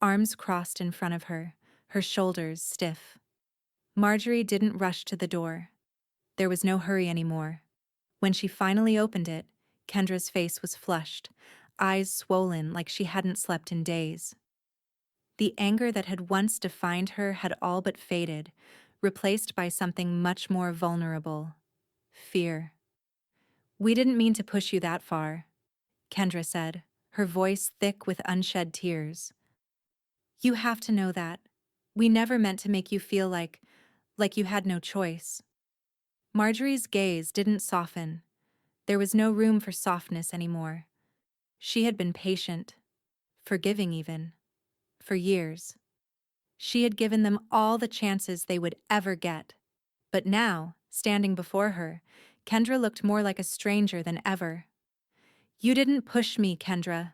S1: arms crossed in front of her, her shoulders stiff. Marjorie didn't rush to the door. There was no hurry anymore. When she finally opened it, Kendra's face was flushed, eyes swollen like she hadn't slept in days. The anger that had once defined her had all but faded, replaced by something much more vulnerable. Fear. "We didn't mean to push you that far," Kendra said, her voice thick with unshed tears. "You have to know that. We never meant to make you feel like you had no choice." Marjorie's gaze didn't soften. There was no room for softness anymore. She had been patient, forgiving even, for years. She had given them all the chances they would ever get. But now, standing before her, Kendra looked more like a stranger than ever. "You didn't push me, Kendra,"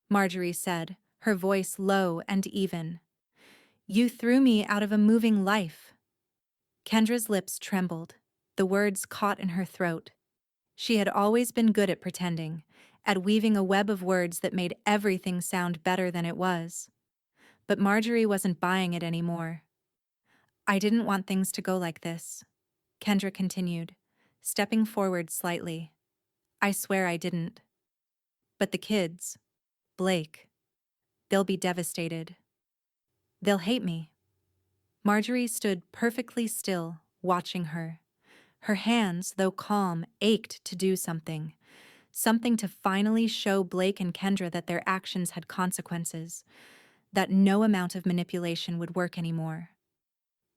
S1: Marjorie said, her voice low and even. "You threw me out of a moving life." Kendra's lips trembled, the words caught in her throat. She had always been good at pretending, at weaving a web of words that made everything sound better than it was. But Marjorie wasn't buying it anymore. "I didn't want things to go like this," Kendra continued, stepping forward slightly. "I swear I didn't. But the kids, Blake, they'll be devastated. They'll hate me." Marjorie stood perfectly still, watching her. Her hands, though calm, ached to do something. Something to finally show Blake and Kendra that their actions had consequences, that no amount of manipulation would work anymore.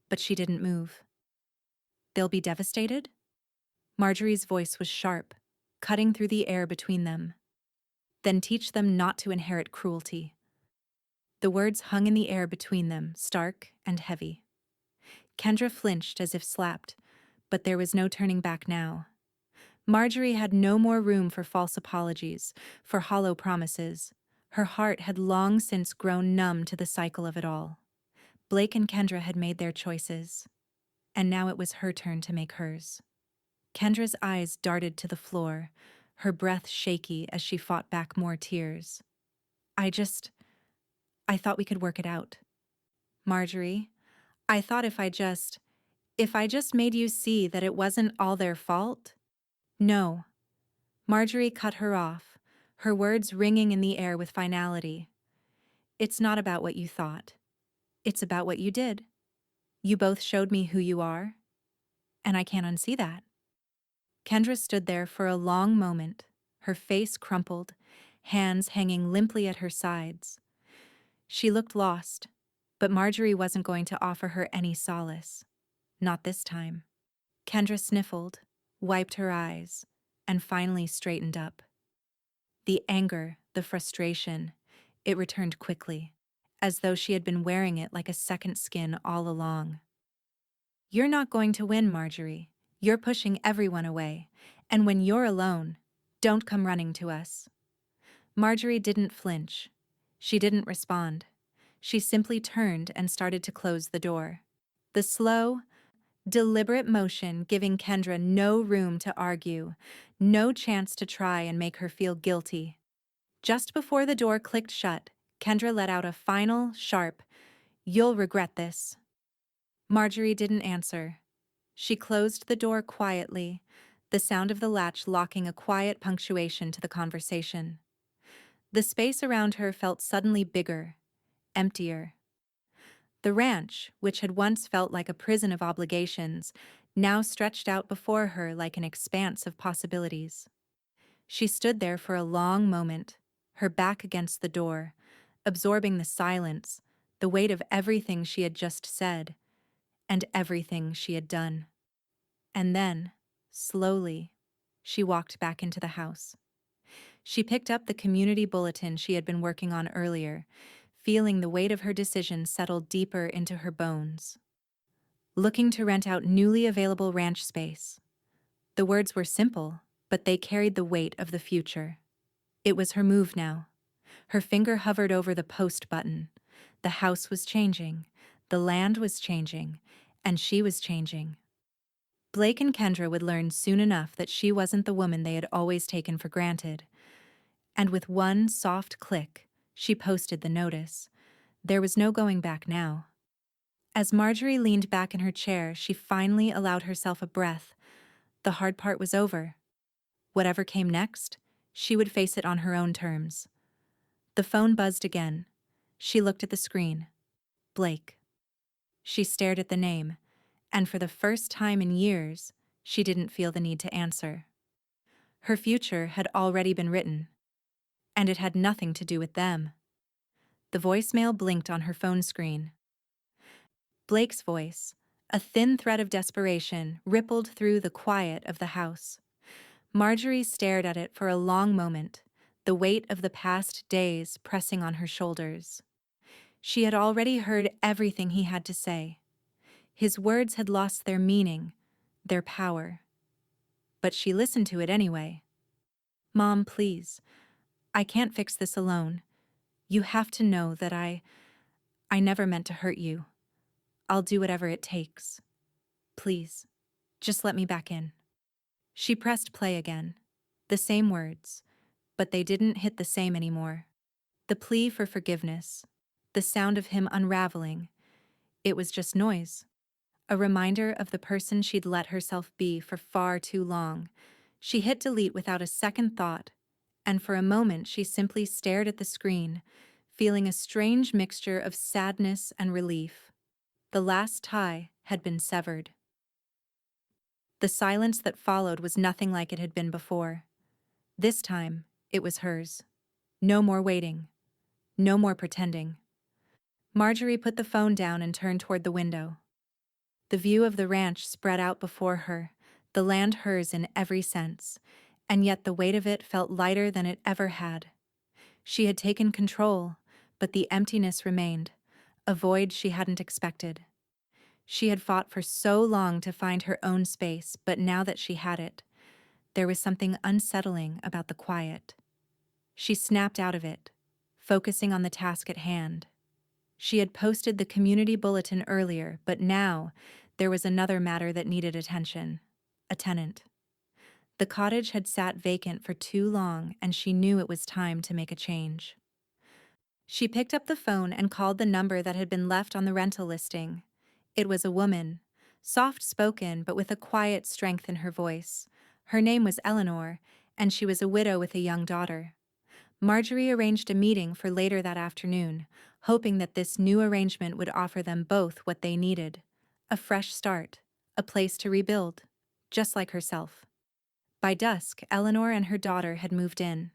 S1: But she didn't move. "They'll be devastated?" Marjorie's voice was sharp, cutting through the air between them. "Then teach them not to inherit cruelty." The words hung in the air between them, stark and heavy. Kendra flinched as if slapped, but there was no turning back now. Marjorie had no more room for false apologies, for hollow promises. Her heart had long since grown numb to the cycle of it all. Blake and Kendra had made their choices, and now it was her turn to make hers. Kendra's eyes darted to the floor, her breath shaky as she fought back more tears. I just, I thought we could work it out. Marjorie, I thought if I just made you see that it wasn't all their fault. No. Marjorie cut her off, her words ringing in the air with finality. It's not about what you thought. It's about what you did. You both showed me who you are, and I can't unsee that. Kendra stood there for a long moment, her face crumpled, hands hanging limply at her sides. She looked lost, but Marjorie wasn't going to offer her any solace. Not this time. Kendra sniffled, wiped her eyes, and finally straightened up. The anger, the frustration, it returned quickly, as though she had been wearing it like a second skin all along. You're not going to win, Marjorie. You're pushing everyone away, and when you're alone, don't come running to us. Marjorie didn't flinch. She didn't respond. She simply turned and started to close the door. The slow, deliberate motion giving Kendra no room to argue, no chance to try and make her feel guilty. Just before the door clicked shut, Kendra let out a final, sharp, "You'll regret this." Marjorie didn't answer. She closed the door quietly, the sound of the latch locking a quiet punctuation to the conversation. The space around her felt suddenly bigger, emptier. The ranch, which had once felt like a prison of obligations, now stretched out before her like an expanse of possibilities. She stood there for a long moment, her back against the door, absorbing the silence, the weight of everything she had just said, and everything she had done. And then, slowly, she walked back into the house. She picked up the community bulletin she had been working on earlier, feeling the weight of her decision settle deeper into her bones. Looking to rent out newly available ranch space. The words were simple, but they carried the weight of the future. It was her move now. Her finger hovered over the post button. The house was changing, the land was changing, and she was changing. Blake and Kendra would learn soon enough that she wasn't the woman they had always taken for granted. And with one soft click, she posted the notice. There was no going back now. As Marjorie leaned back in her chair, she finally allowed herself a breath. The hard part was over. Whatever came next, she would face it on her own terms. The phone buzzed again. She looked at the screen. Blake. She stared at the name, and for the first time in years, she didn't feel the need to answer. Her future had already been written, and it had nothing to do with them. The voicemail blinked on her phone screen. Blake's voice, a thin thread of desperation, rippled through the quiet of the house. Marjorie stared at it for a long moment, the weight of the past days pressing on her shoulders. She had already heard everything he had to say. His words had lost their meaning, their power. But she listened to it anyway. "Mom, please. I can't fix this alone. You have to know that I never meant to hurt you. I'll do whatever it takes. Please, just let me back in." She pressed play again. The same words, but they didn't hit the same anymore. The plea for forgiveness, the sound of him unraveling, it was just noise. A reminder of the person she'd let herself be for far too long. She hit delete without a second thought, and for a moment she simply stared at the screen, feeling a strange mixture of sadness and relief. The last tie had been severed. The silence that followed was nothing like it had been before. This time, it was hers. No more waiting. No more pretending. Marjorie put the phone down and turned toward the window. The view of the ranch spread out before her, the land hers in every sense, and yet the weight of it felt lighter than it ever had. She had taken control, but the emptiness remained, a void she hadn't expected. She had fought for so long to find her own space, but now that she had it, there was something unsettling about the quiet. She snapped out of it, focusing on the task at hand. She had posted the community bulletin earlier, but now there was another matter that needed attention. A tenant. The cottage had sat vacant for too long, and she knew it was time to make a change. She picked up the phone and called the number that had been left on the rental listing. It was a woman, soft-spoken but with a quiet strength in her voice. Her name was Eleanor, and she was a widow with a young daughter. Marjorie arranged a meeting for later that afternoon, hoping that this new arrangement would offer them both what they needed: a fresh start, a place to rebuild, just like herself. By dusk, Eleanor and her daughter had moved in.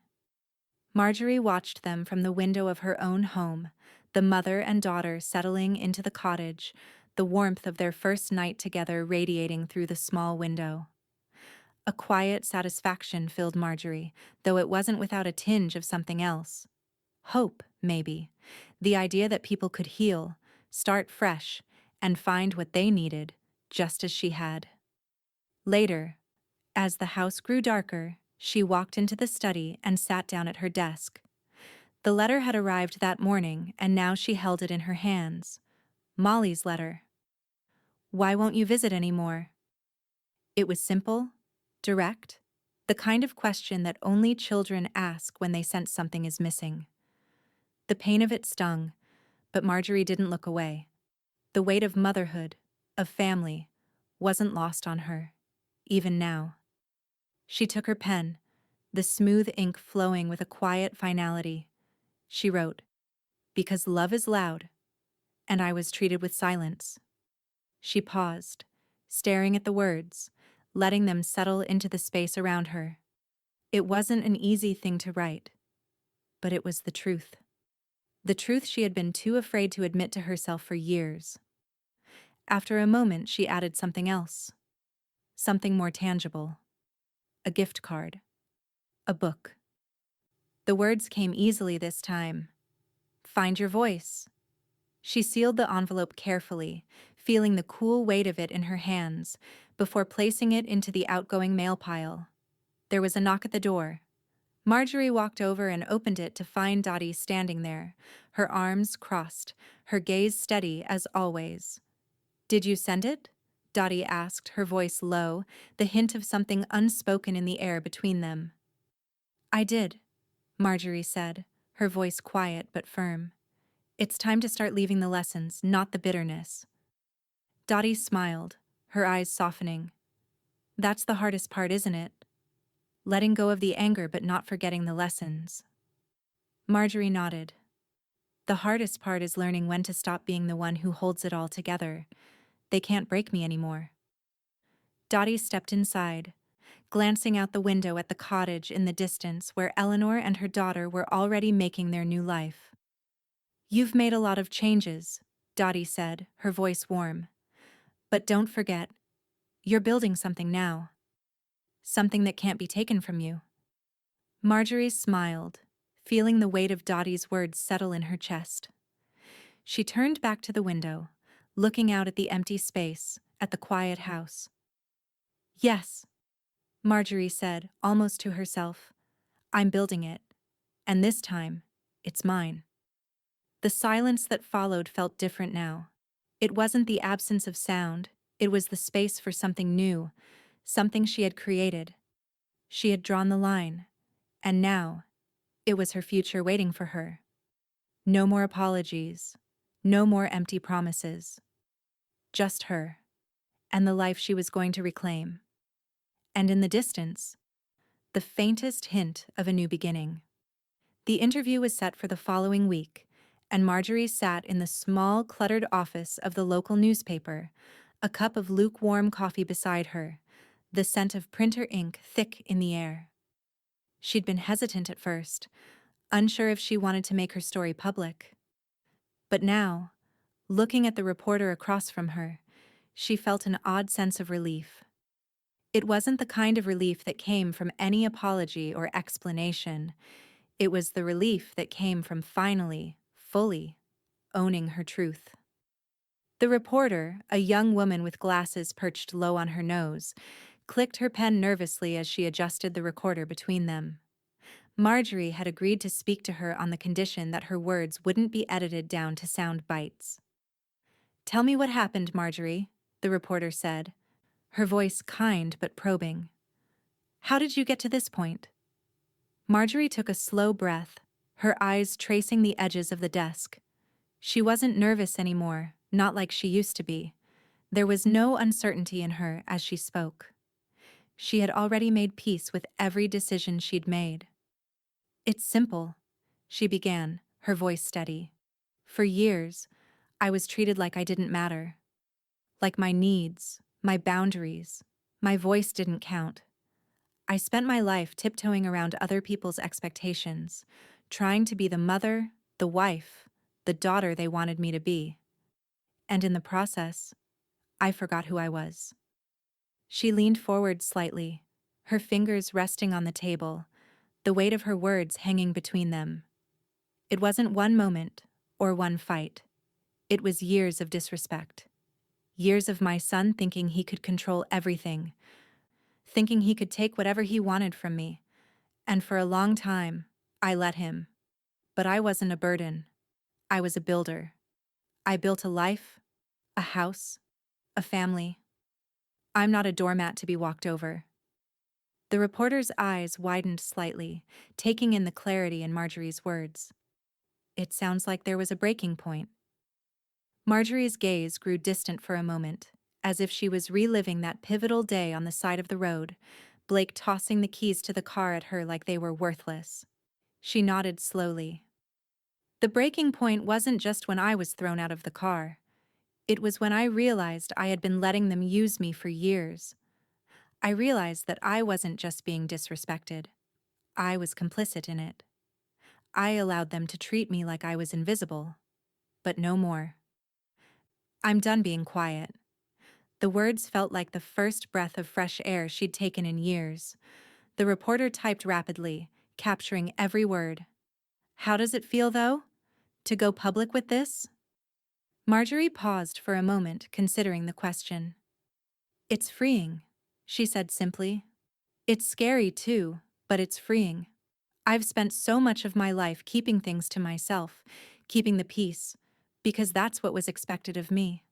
S1: Marjorie watched them from the window of her own home, the mother and daughter settling into the cottage, the warmth of their first night together radiating through the small window. A quiet satisfaction filled Marjorie, though it wasn't without a tinge of something else. Hope, maybe. The idea that people could heal, start fresh, and find what they needed, just as she had. Later, as the house grew darker, she walked into the study and sat down at her desk. The letter had arrived that morning, and now she held it in her hands. Molly's letter. "Why won't you visit anymore?" It was simple, direct, the kind of question that only children ask when they sense something is missing. The pain of it stung, but Marjorie didn't look away. The weight of motherhood, of family, wasn't lost on her, even now. She took her pen, the smooth ink flowing with a quiet finality. She wrote, "Because love is loud, and I was treated with silence." She paused, staring at the words, letting them settle into the space around her. It wasn't an easy thing to write, but it was the truth. The truth she had been too afraid to admit to herself for years. After a moment, she added something else. Something more tangible. A gift card. A book. The words came easily this time. "Find your voice." She sealed the envelope carefully, feeling the cool weight of it in her hands, before placing it into the outgoing mail pile. There was a knock at the door. Marjorie walked over and opened it to find Dottie standing there, her arms crossed, her gaze steady as always. "Did you send it?" Dottie asked, her voice low, the hint of something unspoken in the air between them. "I did," Marjorie said, her voice quiet but firm. "It's time to start leaving the lessons, not the bitterness." Dottie smiled, her eyes softening. "That's the hardest part, isn't it? Letting go of the anger but not forgetting the lessons." Marjorie nodded. "The hardest part is learning when to stop being the one who holds it all together. They can't break me anymore." Dottie stepped inside, glancing out the window at the cottage in the distance where Eleanor and her daughter were already making their new life. "You've made a lot of changes," Dottie said, her voice warm. "But don't forget, you're building something now. Something that can't be taken from you." Marjorie smiled, feeling the weight of Dottie's words settle in her chest. She turned back to the window, looking out at the empty space, at the quiet house. "Yes," Marjorie said, almost to herself. "I'm building it. And this time, it's mine." The silence that followed felt different now. It wasn't the absence of sound, it was the space for something new, something she had created. She had drawn the line, and now, it was her future waiting for her. No more apologies, no more empty promises. Just her, and the life she was going to reclaim. And in the distance, the faintest hint of a new beginning. The interview was set for the following week, and Marjorie sat in the small, cluttered office of the local newspaper, a cup of lukewarm coffee beside her, the scent of printer ink thick in the air. She'd been hesitant at first, unsure if she wanted to make her story public. But now, looking at the reporter across from her, she felt an odd sense of relief. It wasn't the kind of relief that came from any apology or explanation. It was the relief that came from finally, fully, owning her truth. The reporter, a young woman with glasses perched low on her nose, clicked her pen nervously as she adjusted the recorder between them. Marjorie had agreed to speak to her on the condition that her words wouldn't be edited down to sound bites. "Tell me what happened, Marjorie," the reporter said, her voice kind but probing. How did you get to this point? Marjorie took a slow breath, her eyes tracing the edges of the desk. She wasn't nervous anymore, not like she used to be. There was no uncertainty in her as she spoke. She had already made peace with every decision she'd made. It's simple, she began, her voice steady. For years, I was treated like I didn't matter. Like my needs, my boundaries, my voice didn't count. I spent my life tiptoeing around other people's expectations, trying to be the mother, the wife, the daughter they wanted me to be. And in the process, I forgot who I was. She leaned forward slightly, her fingers resting on the table, the weight of her words hanging between them. It wasn't one moment or one fight. It was years of disrespect. Years of my son thinking he could control everything, thinking he could take whatever he wanted from me. And for a long time, I let him. But I wasn't a burden. I was a builder. I built a life, a house, a family. I'm not a doormat to be walked over. The reporter's eyes widened slightly, taking in the clarity in Marjorie's words. It sounds like there was a breaking point. Marjorie's gaze grew distant for a moment, as if she was reliving that pivotal day on the side of the road, Blake tossing the keys to the car at her like they were worthless. She nodded slowly. The breaking point wasn't just when I was thrown out of the car. It was when I realized I had been letting them use me for years. I realized that I wasn't just being disrespected. I was complicit in it. I allowed them to treat me like I was invisible. But no more. I'm done being quiet. The words felt like the first breath of fresh air she'd taken in years. The reporter typed rapidly, capturing every word. How does it feel, though? To go public with this? Marjorie paused for a moment, considering the question. It's freeing, she said simply. It's scary, too, but it's freeing. I've spent so much of my life keeping things to myself, keeping the peace, because that's what was expected of me.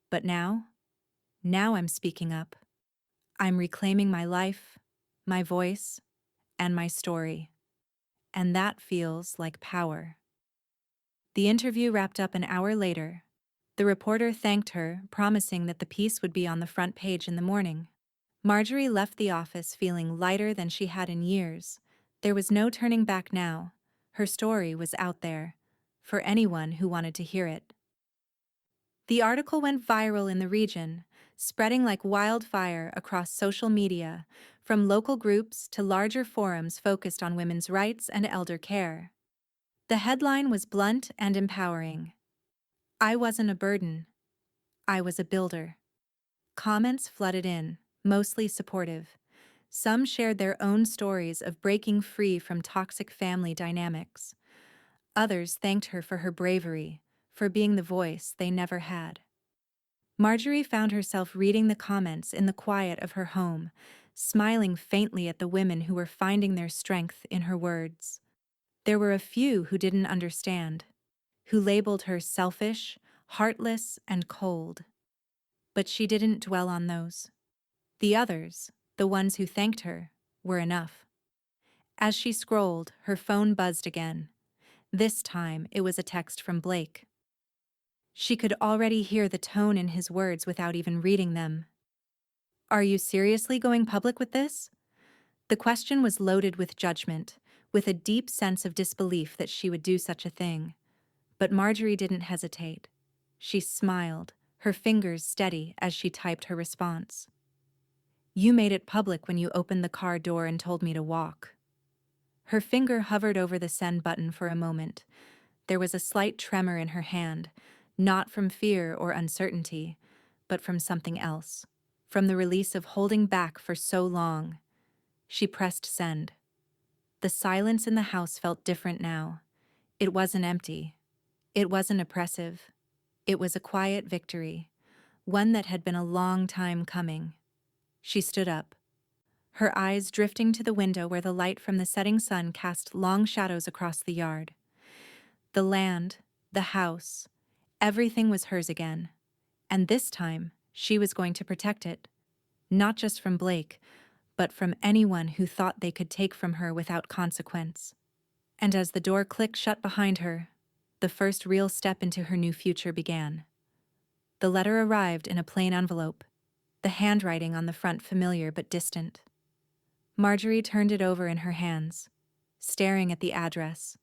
S1: But now I'm speaking up. I'm reclaiming my life, my voice, and my story. And that feels like power. The interview wrapped up an hour later. The reporter thanked her, promising that the piece would be on the front page in the morning. Marjorie left the office feeling lighter than she had in years. There was no turning back now. Her story was out there, for anyone who wanted to hear it. The article went viral in the region, spreading like wildfire across social media, from local groups to larger forums focused on women's rights and elder care. The headline was blunt and empowering. I wasn't a burden. I was a builder. Comments flooded in, mostly supportive. Some shared their own stories of breaking free from toxic family dynamics. Others thanked her for her bravery, for being the voice they never had. Marjorie found herself reading the comments in the quiet of her home, smiling faintly at the women who were finding their strength in her words. There were a few who didn't understand, who labeled her selfish, heartless, and cold. But she didn't dwell on those. The others, the ones who thanked her, were enough. As she scrolled, her phone buzzed again. This time, it was a text from Blake. She could already hear the tone in his words without even reading them. Are you seriously going public with this? The question was loaded with judgment, with a deep sense of disbelief that she would do such a thing. But Marjorie didn't hesitate. She smiled, her fingers steady as she typed her response. You made it public when you opened the car door and told me to walk. Her finger hovered over the send button for a moment. There was a slight tremor in her hand, not from fear or uncertainty, but from something else, from the release of holding back for so long. She pressed send. The silence in the house felt different now. It wasn't empty. It wasn't oppressive. It was a quiet victory, one that had been a long time coming. She stood up, her eyes drifting to the window where the light from the setting sun cast long shadows across the yard. The land, the house, everything was hers again. And this time, she was going to protect it. Not just from Blake, but from anyone who thought they could take from her without consequence. And as the door clicked shut behind her, the first real step into her new future began. The letter arrived in a plain envelope, the handwriting on the front familiar but distant. Marjorie turned it over in her hands, staring at the address,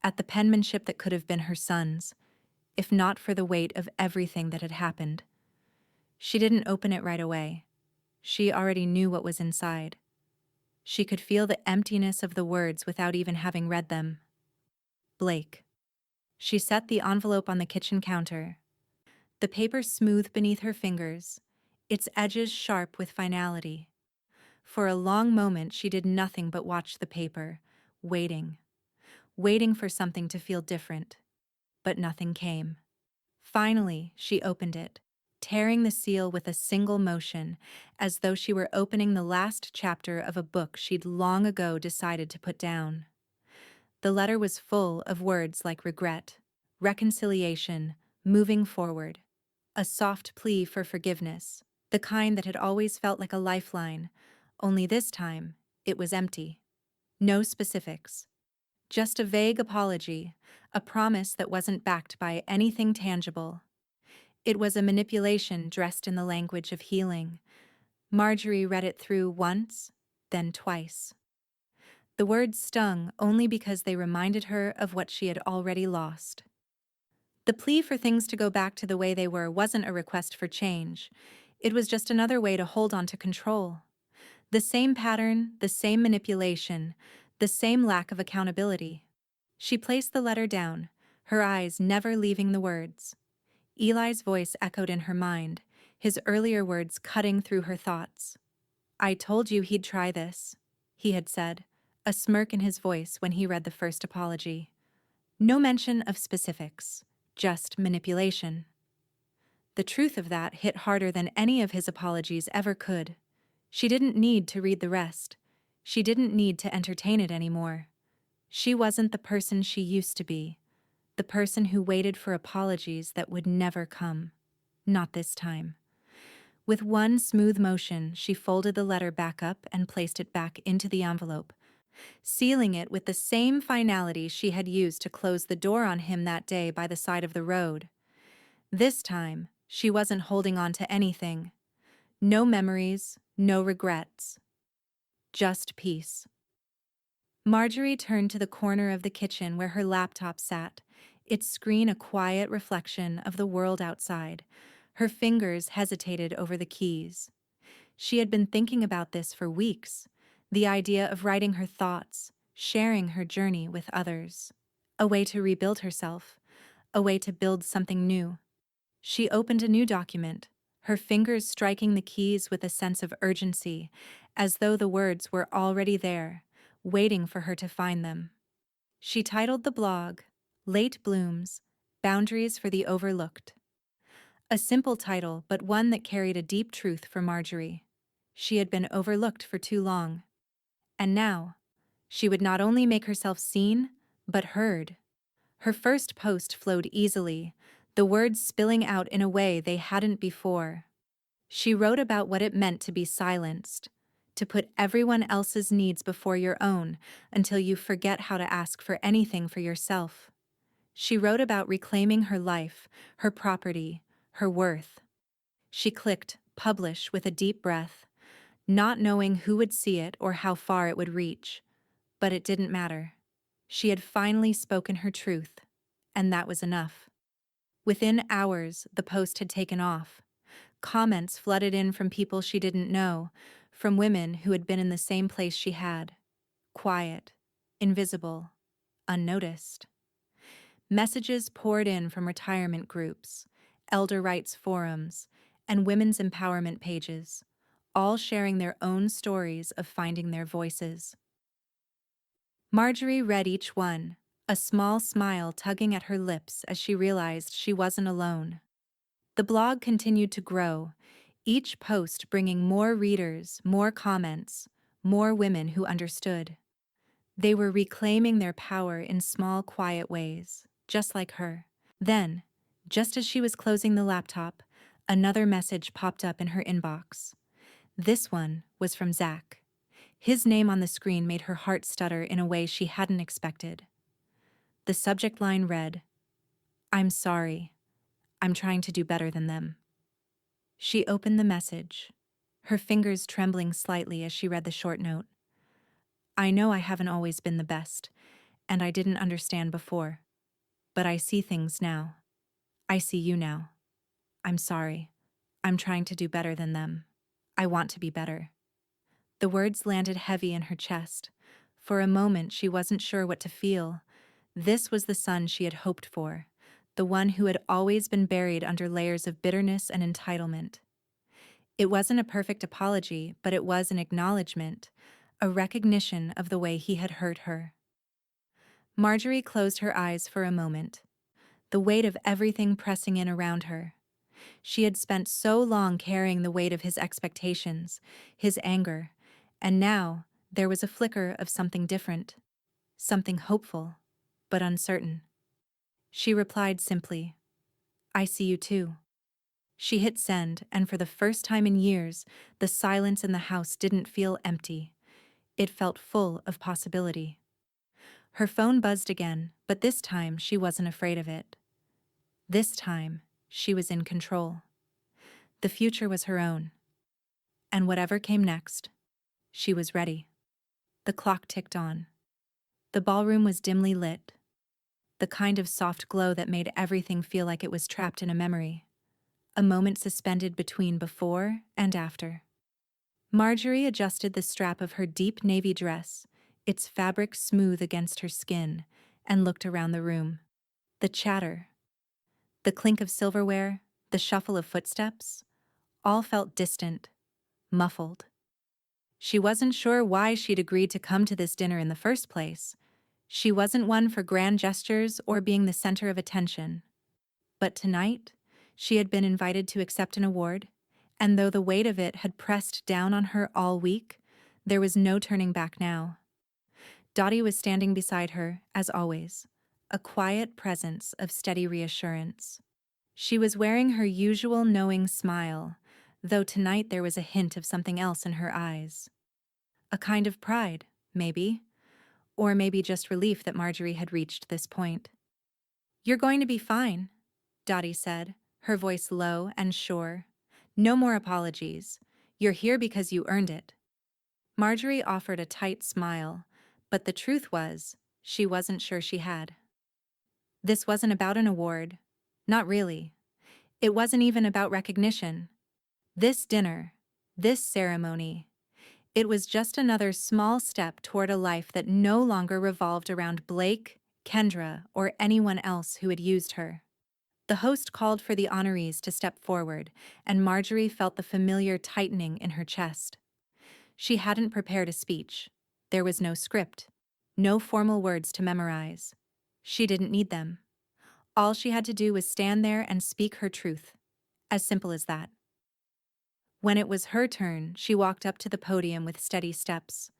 S1: at the penmanship that could have been her son's, if not for the weight of everything that had happened. She didn't open it right away. She already knew what was inside. She could feel the emptiness of the words without even having read them. Blake. She set the envelope on the kitchen counter, the paper smooth beneath her fingers, its edges sharp with finality. For a long moment she did nothing but watch the paper, waiting for something to feel different. But nothing came. Finally, she opened it, tearing the seal with a single motion, as though she were opening the last chapter of a book she'd long ago decided to put down. The letter was full of words like regret, reconciliation, moving forward, a soft plea for forgiveness, the kind that had always felt like a lifeline, only this time it was empty. No specifics. Just a vague apology, a promise that wasn't backed by anything tangible. It was a manipulation dressed in the language of healing. Marjorie read it through once, then twice. The words stung only because they reminded her of what she had already lost. The plea for things to go back to the way they were wasn't a request for change. It was just another way to hold on to control. The same pattern, the same manipulation, the same lack of accountability. She placed the letter down, her eyes never leaving the words. Eli's voice echoed in her mind, his earlier words cutting through her thoughts. "I told you he'd try this," he had said, a smirk in his voice when he read the first apology. No mention of specifics, just manipulation. The truth of that hit harder than any of his apologies ever could. She didn't need to read the rest. She didn't need to entertain it anymore. She wasn't the person she used to be, the person who waited for apologies that would never come. Not this time. With one smooth motion, she folded the letter back up and placed it back into the envelope, sealing it with the same finality she had used to close the door on him that day by the side of the road. This time, she wasn't holding on to anything. No memories, no regrets. Just peace. Marjorie turned to the corner of the kitchen where her laptop sat, its screen a quiet reflection of the world outside. Her fingers hesitated over the keys. She had been thinking about this for weeks, the idea of writing her thoughts, sharing her journey with others. A way to rebuild herself, a way to build something new. She opened a new document, her fingers striking the keys with a sense of urgency, as though the words were already there, waiting for her to find them. She titled the blog, "Late Blooms, Boundaries for the Overlooked." A simple title, but one that carried a deep truth for Marjorie. She had been overlooked for too long. And now, she would not only make herself seen, but heard. Her first post flowed easily, the words spilling out in a way they hadn't before. She wrote about what it meant to be silenced, to put everyone else's needs before your own until you forget how to ask for anything for yourself. She wrote about reclaiming her life, her property, her worth. She clicked publish with a deep breath, not knowing who would see it or how far it would reach. But it didn't matter. She had finally spoken her truth, and that was enough. Within hours, the post had taken off. Comments flooded in from people she didn't know, from women who had been in the same place she had. Quiet, invisible, unnoticed. Messages poured in from retirement groups, elder rights forums, and women's empowerment pages, all sharing their own stories of finding their voices. Marjorie read each one, a small smile tugging at her lips as she realized she wasn't alone. The blog continued to grow, each post bringing more readers, more comments, more women who understood. They were reclaiming their power in small, quiet ways, just like her. Then, just as she was closing the laptop, another message popped up in her inbox. This one was from Zach. His name on the screen made her heart stutter in a way she hadn't expected. The subject line read, "I'm sorry. I'm trying to do better than them." She opened the message, her fingers trembling slightly as she read the short note. "I know I haven't always been the best, and I didn't understand before. But I see things now. I see you now. I'm sorry. I'm trying to do better than them. I want to be better." The words landed heavy in her chest. For a moment, she wasn't sure what to feel. This was the son she had hoped for, the one who had always been buried under layers of bitterness and entitlement. It wasn't a perfect apology, but it was an acknowledgement, a recognition of the way he had hurt her. Marjorie closed her eyes for a moment, the weight of everything pressing in around her. She had spent so long carrying the weight of his expectations, his anger, and now there was a flicker of something different, something hopeful, but uncertain. She replied simply, "I see you too." She hit send, and for the first time in years, the silence in the house didn't feel empty. It felt full of possibility. Her phone buzzed again, but this time she wasn't afraid of it. This time, she was in control. The future was her own. And whatever came next, she was ready. The clock ticked on. The ballroom was dimly lit, the kind of soft glow that made everything feel like it was trapped in a memory, a moment suspended between before and after. Marjorie adjusted the strap of her deep navy dress, its fabric smooth against her skin, and looked around the room. The chatter, the clink of silverware, the shuffle of footsteps, all felt distant, muffled. She wasn't sure why she'd agreed to come to this dinner in the first place. She wasn't one for grand gestures or being the center of attention. But tonight, she had been invited to accept an award, and though the weight of it had pressed down on her all week, there was no turning back now. Dottie was standing beside her, as always, a quiet presence of steady reassurance. She was wearing her usual knowing smile, though tonight there was a hint of something else in her eyes. A kind of pride, maybe, or maybe just relief that Marjorie had reached this point. "You're going to be fine," Dottie said, her voice low and sure. "No more apologies. You're here because you earned it." Marjorie offered a tight smile, but the truth was, she wasn't sure she had. This wasn't about an award. Not really. It wasn't even about recognition. This dinner, this ceremony, it was just another small step toward a life that no longer revolved around Blake, Kendra, or anyone else who had used her. The host called for the honorees to step forward, and Marjorie felt the familiar tightening in her chest. She hadn't prepared a speech. There was no script, no formal words to memorize. She didn't need them. All she had to do was stand there and speak her truth. As simple as that. When it was her turn, she walked up to the podium with steady steps.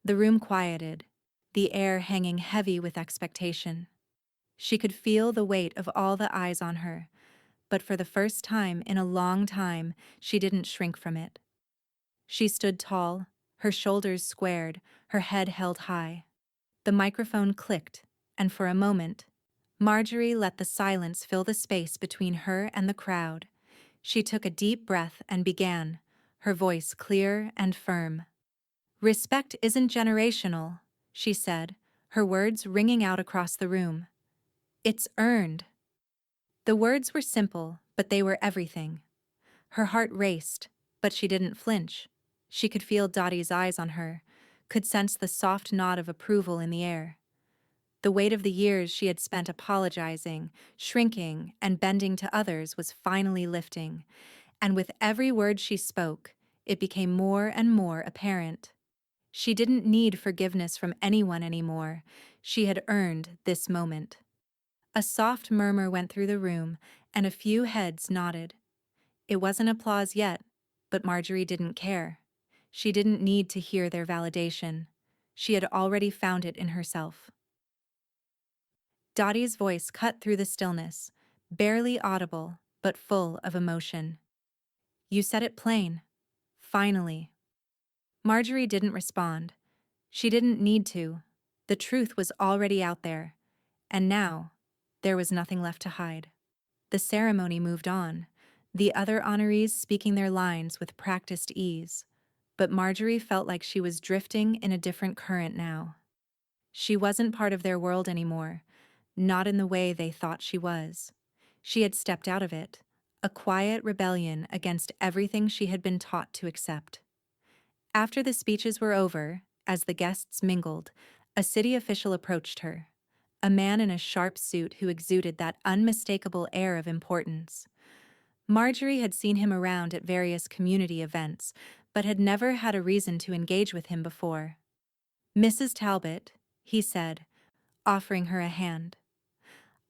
S1: The room quieted, the air hanging heavy with expectation. She could feel the weight of all the eyes on her, but for the first time in a long time, she didn't shrink from it. She stood tall, her shoulders squared, her head held high. The microphone clicked, and for a moment, Marjorie let the silence fill the space between her and the crowd. She took a deep breath and began, her voice clear and firm. "Respect isn't generational," she said, her words ringing out across the room. "It's earned." The words were simple, but they were everything. Her heart raced, but she didn't flinch. She could feel Dottie's eyes on her, could sense the soft nod of approval in the air. The weight of the years she had spent apologizing, shrinking, and bending to others was finally lifting, and with every word she spoke, it became more and more apparent. She didn't need forgiveness from anyone anymore. She had earned this moment. A soft murmur went through the room, and a few heads nodded. It wasn't applause yet, but Marjorie didn't care. She didn't need to hear their validation. She had already found it in herself. Dottie's voice cut through the stillness, barely audible, but full of emotion. "You said it plain. Finally." Marjorie didn't respond. She didn't need to. The truth was already out there. And now, there was nothing left to hide. The ceremony moved on, the other honorees speaking their lines with practiced ease. But Marjorie felt like she was drifting in a different current now. She wasn't part of their world anymore, not in the way they thought she was. She had stepped out of it, a quiet rebellion against everything she had been taught to accept. After the speeches were over, as the guests mingled, a city official approached her, a man in a sharp suit who exuded that unmistakable air of importance. Marjorie had seen him around at various community events, but had never had a reason to engage with him before. "Mrs. Talbot," he said, offering her a hand.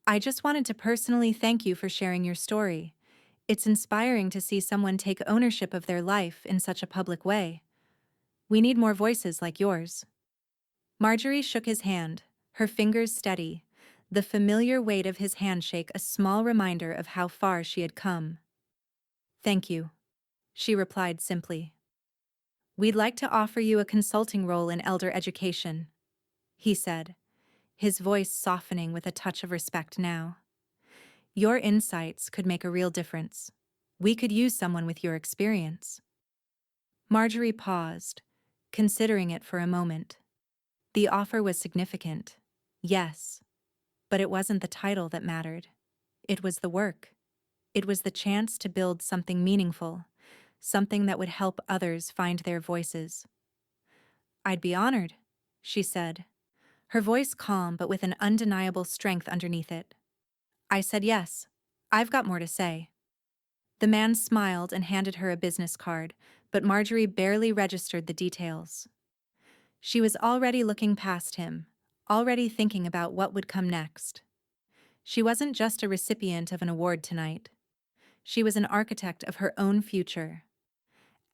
S1: "I just wanted to personally thank you for sharing your story. It's inspiring to see someone take ownership of their life in such a public way. We need more voices like yours." Marjorie shook his hand, her fingers steady, the familiar weight of his handshake a small reminder of how far she had come. "Thank you," she replied simply. "We'd like to offer you a consulting role in elder education," he said, his voice softening with a touch of respect now. "Your insights could make a real difference. We could use someone with your experience." Marjorie paused, considering it for a moment. The offer was significant, yes, but it wasn't the title that mattered. It was the work. It was the chance to build something meaningful, something that would help others find their voices. "I'd be honored," she said, her voice calm but with an undeniable strength underneath it. I said yes. I've got more to say. The man smiled and handed her a business card, but Marjorie barely registered the details. She was already looking past him, already thinking about what would come next. She wasn't just a recipient of an award tonight. She was an architect of her own future.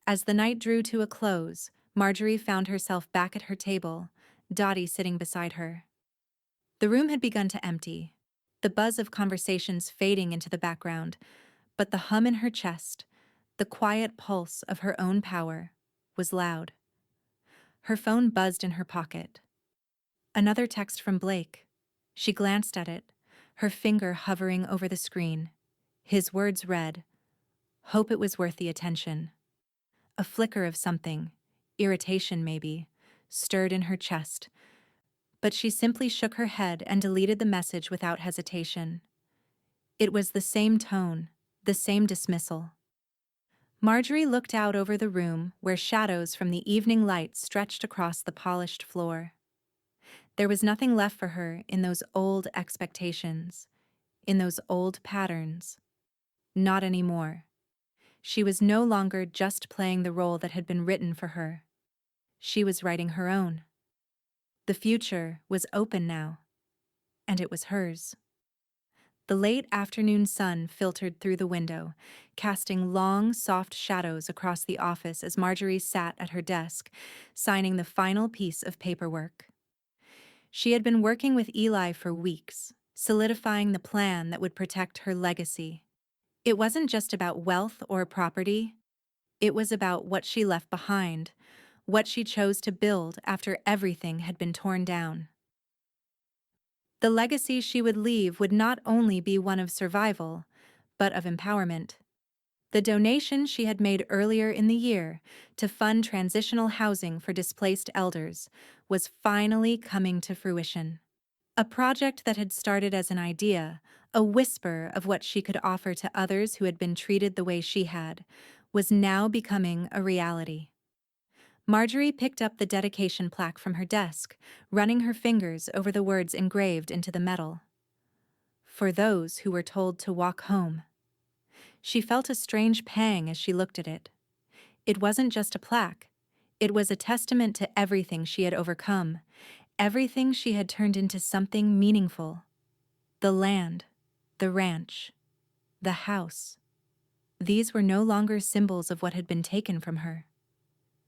S1: As the night drew to a close, Marjorie found herself back at her table, Dottie sitting beside her. The room had begun to empty, the buzz of conversations fading into the background, but the hum in her chest, the quiet pulse of her own power, was loud. Her phone buzzed in her pocket. Another text from Blake. She glanced at it, her finger hovering over the screen. His words read, "Hope it was worth the attention." A flicker of something, irritation maybe, stirred in her chest, but she simply shook her head and deleted the message without hesitation. It was the same tone, the same dismissal. Marjorie looked out over the room where shadows from the evening light stretched across the polished floor. There was nothing left for her in those old expectations, in those old patterns. Not anymore. She was no longer just playing the role that had been written for her. She was writing her own. The future was open now, and it was hers. The late afternoon sun filtered through the window, casting long, soft shadows across the office as Marjorie sat at her desk, signing the final piece of paperwork. She had been working with Eli for weeks, solidifying the plan that would protect her legacy. It wasn't just about wealth or property. It was about what she left behind, what she chose to build after everything had been torn down. The legacy she would leave would not only be one of survival, but of empowerment. The donation she had made earlier in the year to fund transitional housing for displaced elders was finally coming to fruition. A project that had started as an idea, a whisper of what she could offer to others who had been treated the way she had, was now becoming a reality. Marjorie picked up the dedication plaque from her desk, running her fingers over the words engraved into the metal. "For those who were told to walk home." She felt a strange pang as she looked at it. It wasn't just a plaque. It was a testament to everything she had overcome, everything she had turned into something meaningful. The land, the ranch, the house. These were no longer symbols of what had been taken from her.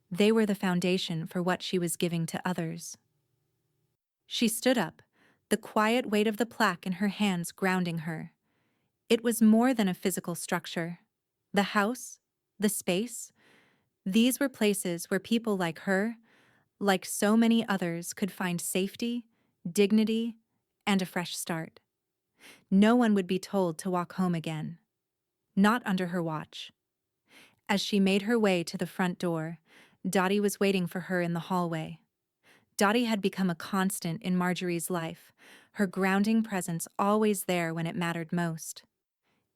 S1: They were the foundation for what she was giving to others. She stood up, the quiet weight of the plaque in her hands grounding her. It was more than a physical structure. The house, the space, These were places where people like her, like so many others, could find safety, dignity, and a fresh start. No one would be told to walk home again. Not under her watch. As she made her way to the front door, Dottie was waiting for her in the hallway. Dottie had become a constant in Marjorie's life, her grounding presence always there when it mattered most.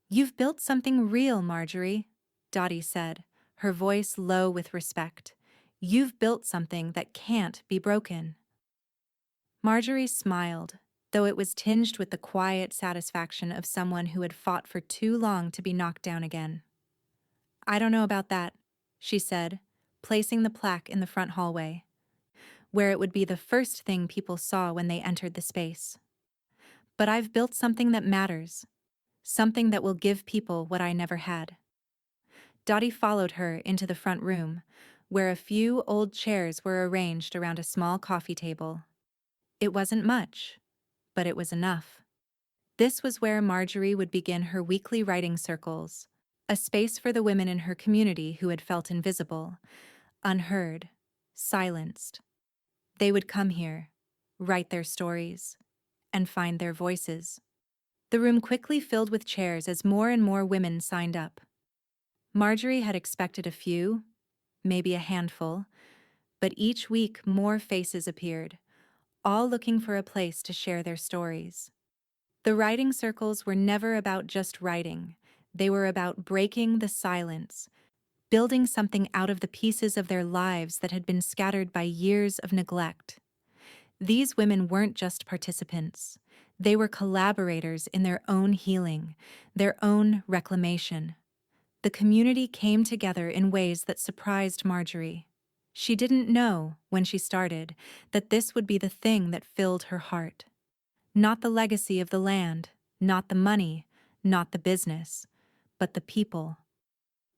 S1: "You've built something real, Marjorie," Dottie said, her voice low with respect. "You've built something that can't be broken." Marjorie smiled, though it was tinged with the quiet satisfaction of someone who had fought for too long to be knocked down again. "I don't know about that," she said, placing the plaque in the front hallway, where it would be the first thing people saw when they entered the space. "But I've built something that matters, something that will give people what I never had." Dottie followed her into the front room, where a few old chairs were arranged around a small coffee table. It wasn't much, but it was enough. This was where Marjorie would begin her weekly writing circles, a space for the women in her community who had felt invisible, unheard, silenced. They would come here, write their stories, and find their voices. The room quickly filled with chairs as more and more women signed up. Marjorie had expected a few, maybe a handful, but each week more faces appeared, all looking for a place to share their stories. The writing circles were never about just writing. They were about breaking the silence, building something out of the pieces of their lives that had been scattered by years of neglect. These women weren't just participants. They were collaborators in their own healing, their own reclamation. The community came together in ways that surprised Marjorie. She didn't know, when she started, that this would be the thing that filled her heart. Not the legacy of the land, not the money, not the business, but the people.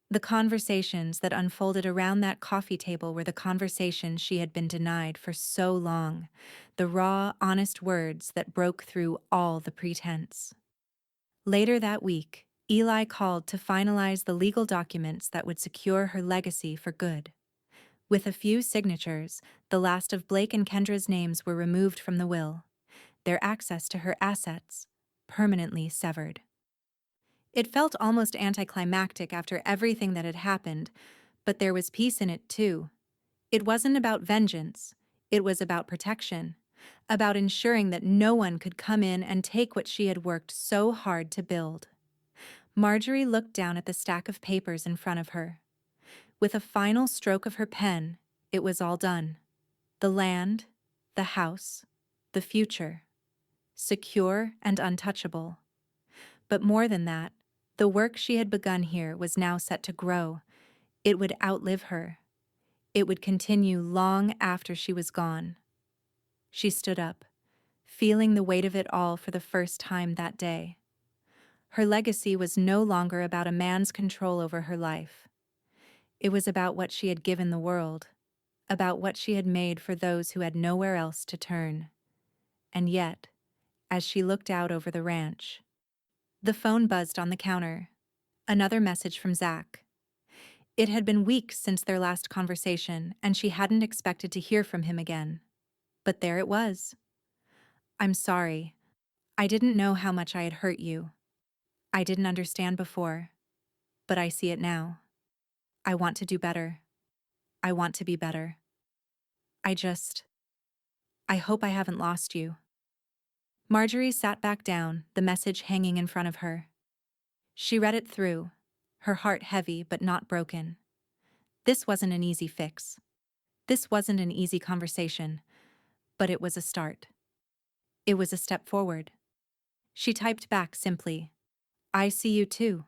S1: The conversations that unfolded around that coffee table were the conversations she had been denied for so long, the raw, honest words that broke through all the pretense. Later that week, Eli called to finalize the legal documents that would secure her legacy for good. With a few signatures, the last of Blake and Kendra's names were removed from the will, their access to her assets permanently severed. It felt almost anticlimactic after everything that had happened, but there was peace in it too. It wasn't about vengeance, it was about protection, about ensuring that no one could come in and take what she had worked so hard to build. Marjorie looked down at the stack of papers in front of her. With a final stroke of her pen, it was all done. The land, the house, the future. Secure and untouchable. But more than that, the work she had begun here was now set to grow. It would outlive her. It would continue long after she was gone. She stood up, feeling the weight of it all for the first time that day. Her legacy was no longer about a man's control over her life. It was about what she had given the world, about what she had made for those who had nowhere else to turn. And yet, as she looked out over the ranch, the phone buzzed on the counter. Another message from Zach. It had been weeks since their last conversation, and she hadn't expected to hear from him again. But there it was. "I'm sorry. I didn't know how much I had hurt you. I didn't understand before, but I see it now. I want to do better. I want to be better. I hope I haven't lost you." Marjorie sat back down, the message hanging in front of her. She read it through, her heart heavy but not broken. This wasn't an easy fix. This wasn't an easy conversation, but it was a start. It was a step forward. She typed back simply, "I see you too."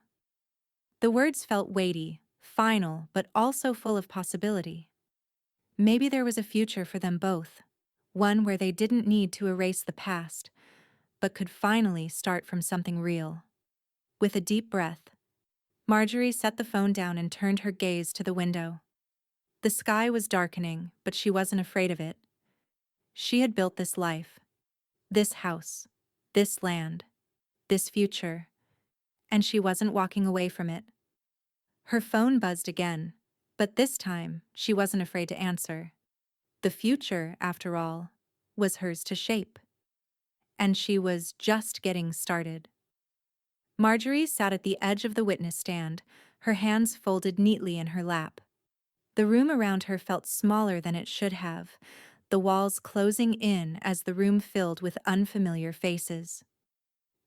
S1: The words felt weighty, final, but also full of possibility. Maybe there was a future for them both, one where they didn't need to erase the past, but could finally start from something real. With a deep breath, Marjorie set the phone down and turned her gaze to the window. The sky was darkening, but she wasn't afraid of it. She had built this life, this house, this land, this future, and she wasn't walking away from it. Her phone buzzed again, But this time, she wasn't afraid to answer. The future, after all, was hers to shape. And she was just getting started. Marjorie sat at the edge of the witness stand, her hands folded neatly in her lap. The room around her felt smaller than it should have, the walls closing in as the room filled with unfamiliar faces.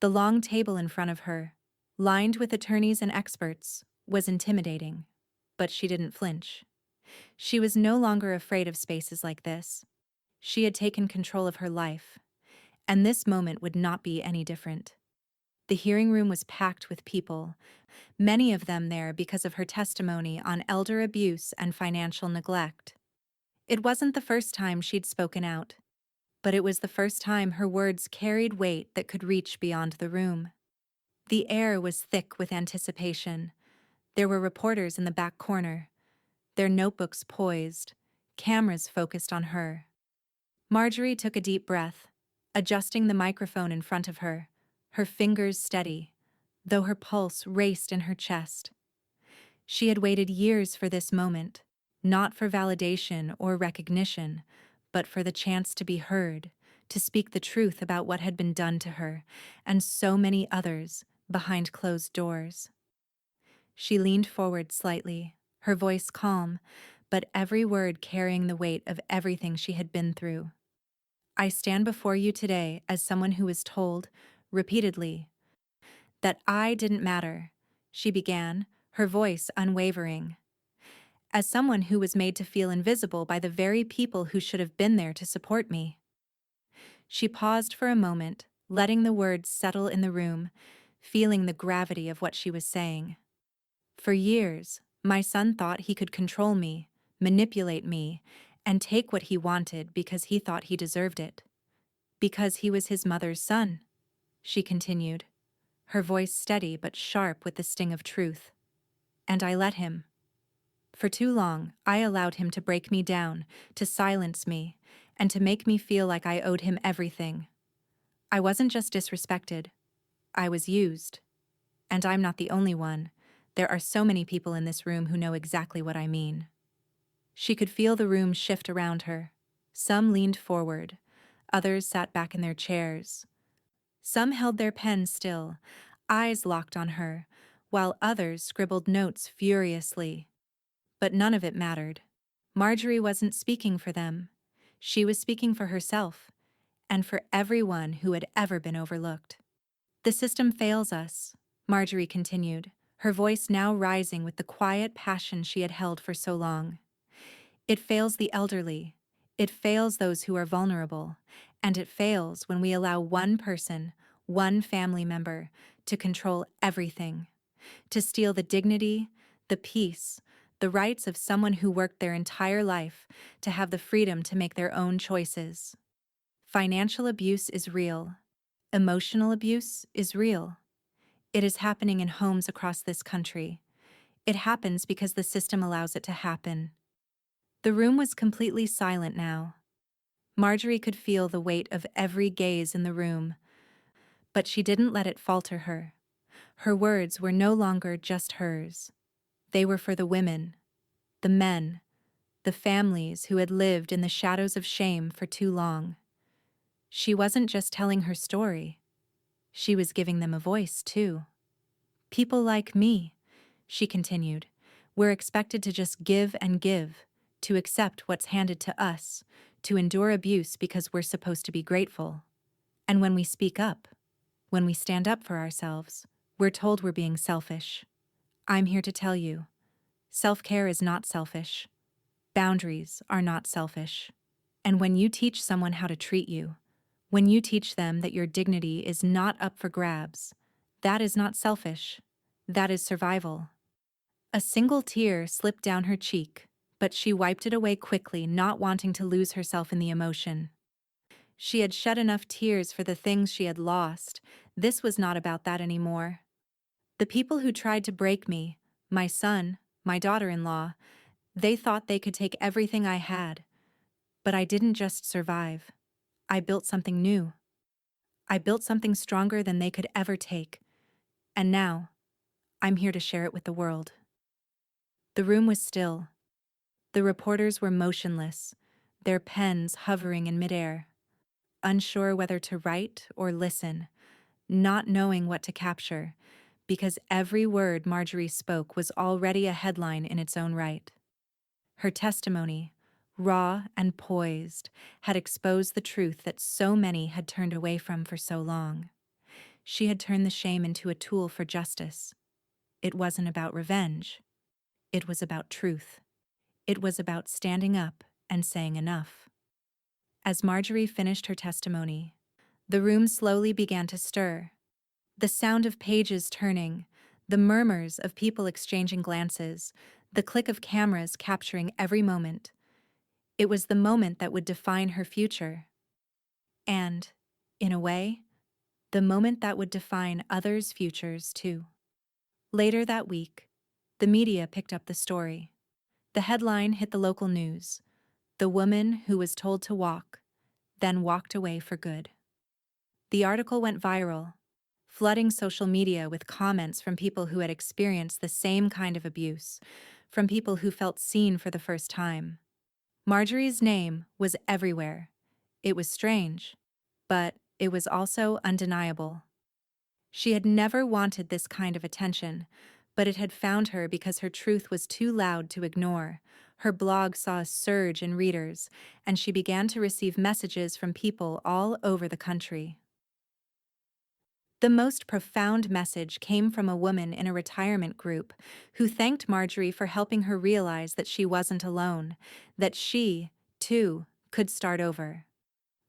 S1: The long table in front of her, lined with attorneys and experts, was intimidating, but she didn't flinch. She was no longer afraid of spaces like this. She had taken control of her life, and this moment would not be any different. The hearing room was packed with people, many of them there because of her testimony on elder abuse and financial neglect. It wasn't the first time she'd spoken out, but it was the first time her words carried weight that could reach beyond the room. The air was thick with anticipation. There were reporters in the back corner, their notebooks poised, cameras focused on her. Marjorie took a deep breath, adjusting the microphone in front of her, her fingers steady, though her pulse raced in her chest. She had waited years for this moment, not for validation or recognition, but for the chance to be heard, to speak the truth about what had been done to her, and so many others, behind closed doors. She leaned forward slightly, her voice calm, but every word carrying the weight of everything she had been through. I stand before you today as someone who was told, repeatedly, that I didn't matter, she began, her voice unwavering. As someone who was made to feel invisible by the very people who should have been there to support me. She paused for a moment, letting the words settle in the room, feeling the gravity of what she was saying. For years, my son thought he could control me, manipulate me, and take what he wanted because he thought he deserved it. Because he was his mother's son, she continued, her voice steady but sharp with the sting of truth. And I let him. For too long, I allowed him to break me down, to silence me, and to make me feel like I owed him everything. I wasn't just disrespected. I was used. And I'm not the only one. There are so many people in this room who know exactly what I mean. She could feel the room shift around her. Some leaned forward. Others sat back in their chairs. Some held their pens still, eyes locked on her, while others scribbled notes furiously. But none of it mattered. Marjorie wasn't speaking for them. She was speaking for herself, and for everyone who had ever been overlooked. The system fails us, Marjorie continued, her voice now rising with the quiet passion she had held for so long. It fails the elderly. It fails those who are vulnerable. And it fails when we allow one person, one family member, to control everything, to steal the dignity, the peace, the rights of someone who worked their entire life to have the freedom to make their own choices. Financial abuse is real. Emotional abuse is real. It is happening in homes across this country. It happens because the system allows it to happen. The room was completely silent now. Marjorie could feel the weight of every gaze in the room, but she didn't let it falter her. Her words were no longer just hers. They were for the women, the men, the families who had lived in the shadows of shame for too long. She wasn't just telling her story. She was giving them a voice, too. People like me, she continued, we're expected to just give and give, to accept what's handed to us, to endure abuse because we're supposed to be grateful. And when we speak up, when we stand up for ourselves, we're told we're being selfish. I'm here to tell you, self-care is not selfish. Boundaries are not selfish. And when you teach someone how to treat you, when you teach them that your dignity is not up for grabs, that is not selfish. That is survival. A single tear slipped down her cheek, but she wiped it away quickly, not wanting to lose herself in the emotion. She had shed enough tears for the things she had lost. This was not about that anymore. The people who tried to break me, my son, my daughter-in-law, they thought they could take everything I had. But I didn't just survive. I built something new. I built something stronger than they could ever take. And now, I'm here to share it with the world. The room was still, The reporters were motionless, their pens hovering in midair, unsure whether to write or listen, not knowing what to capture, because every word Marjorie spoke was already a headline in its own right. Her testimony, raw and poised, had exposed the truth that so many had turned away from for so long. She had turned the shame into a tool for justice. It wasn't about revenge. It was about truth. It was about standing up and saying enough. As Marjorie finished her testimony, the room slowly began to stir. The sound of pages turning, the murmurs of people exchanging glances, the click of cameras capturing every moment. It was the moment that would define her future. And, in a way, the moment that would define others' futures too. Later that week, the media picked up the story. The headline hit the local news. The woman who was told to walk, then walked away for good. The article went viral, flooding social media with comments from people who had experienced the same kind of abuse, from people who felt seen for the first time. Marjorie's name was everywhere. It was strange, but it was also undeniable. She had never wanted this kind of attention, but it had found her because her truth was too loud to ignore. Her blog saw a surge in readers, and she began to receive messages from people all over the country. The most profound message came from a woman in a retirement group who thanked Marjorie for helping her realize that she wasn't alone, that she, too, could start over.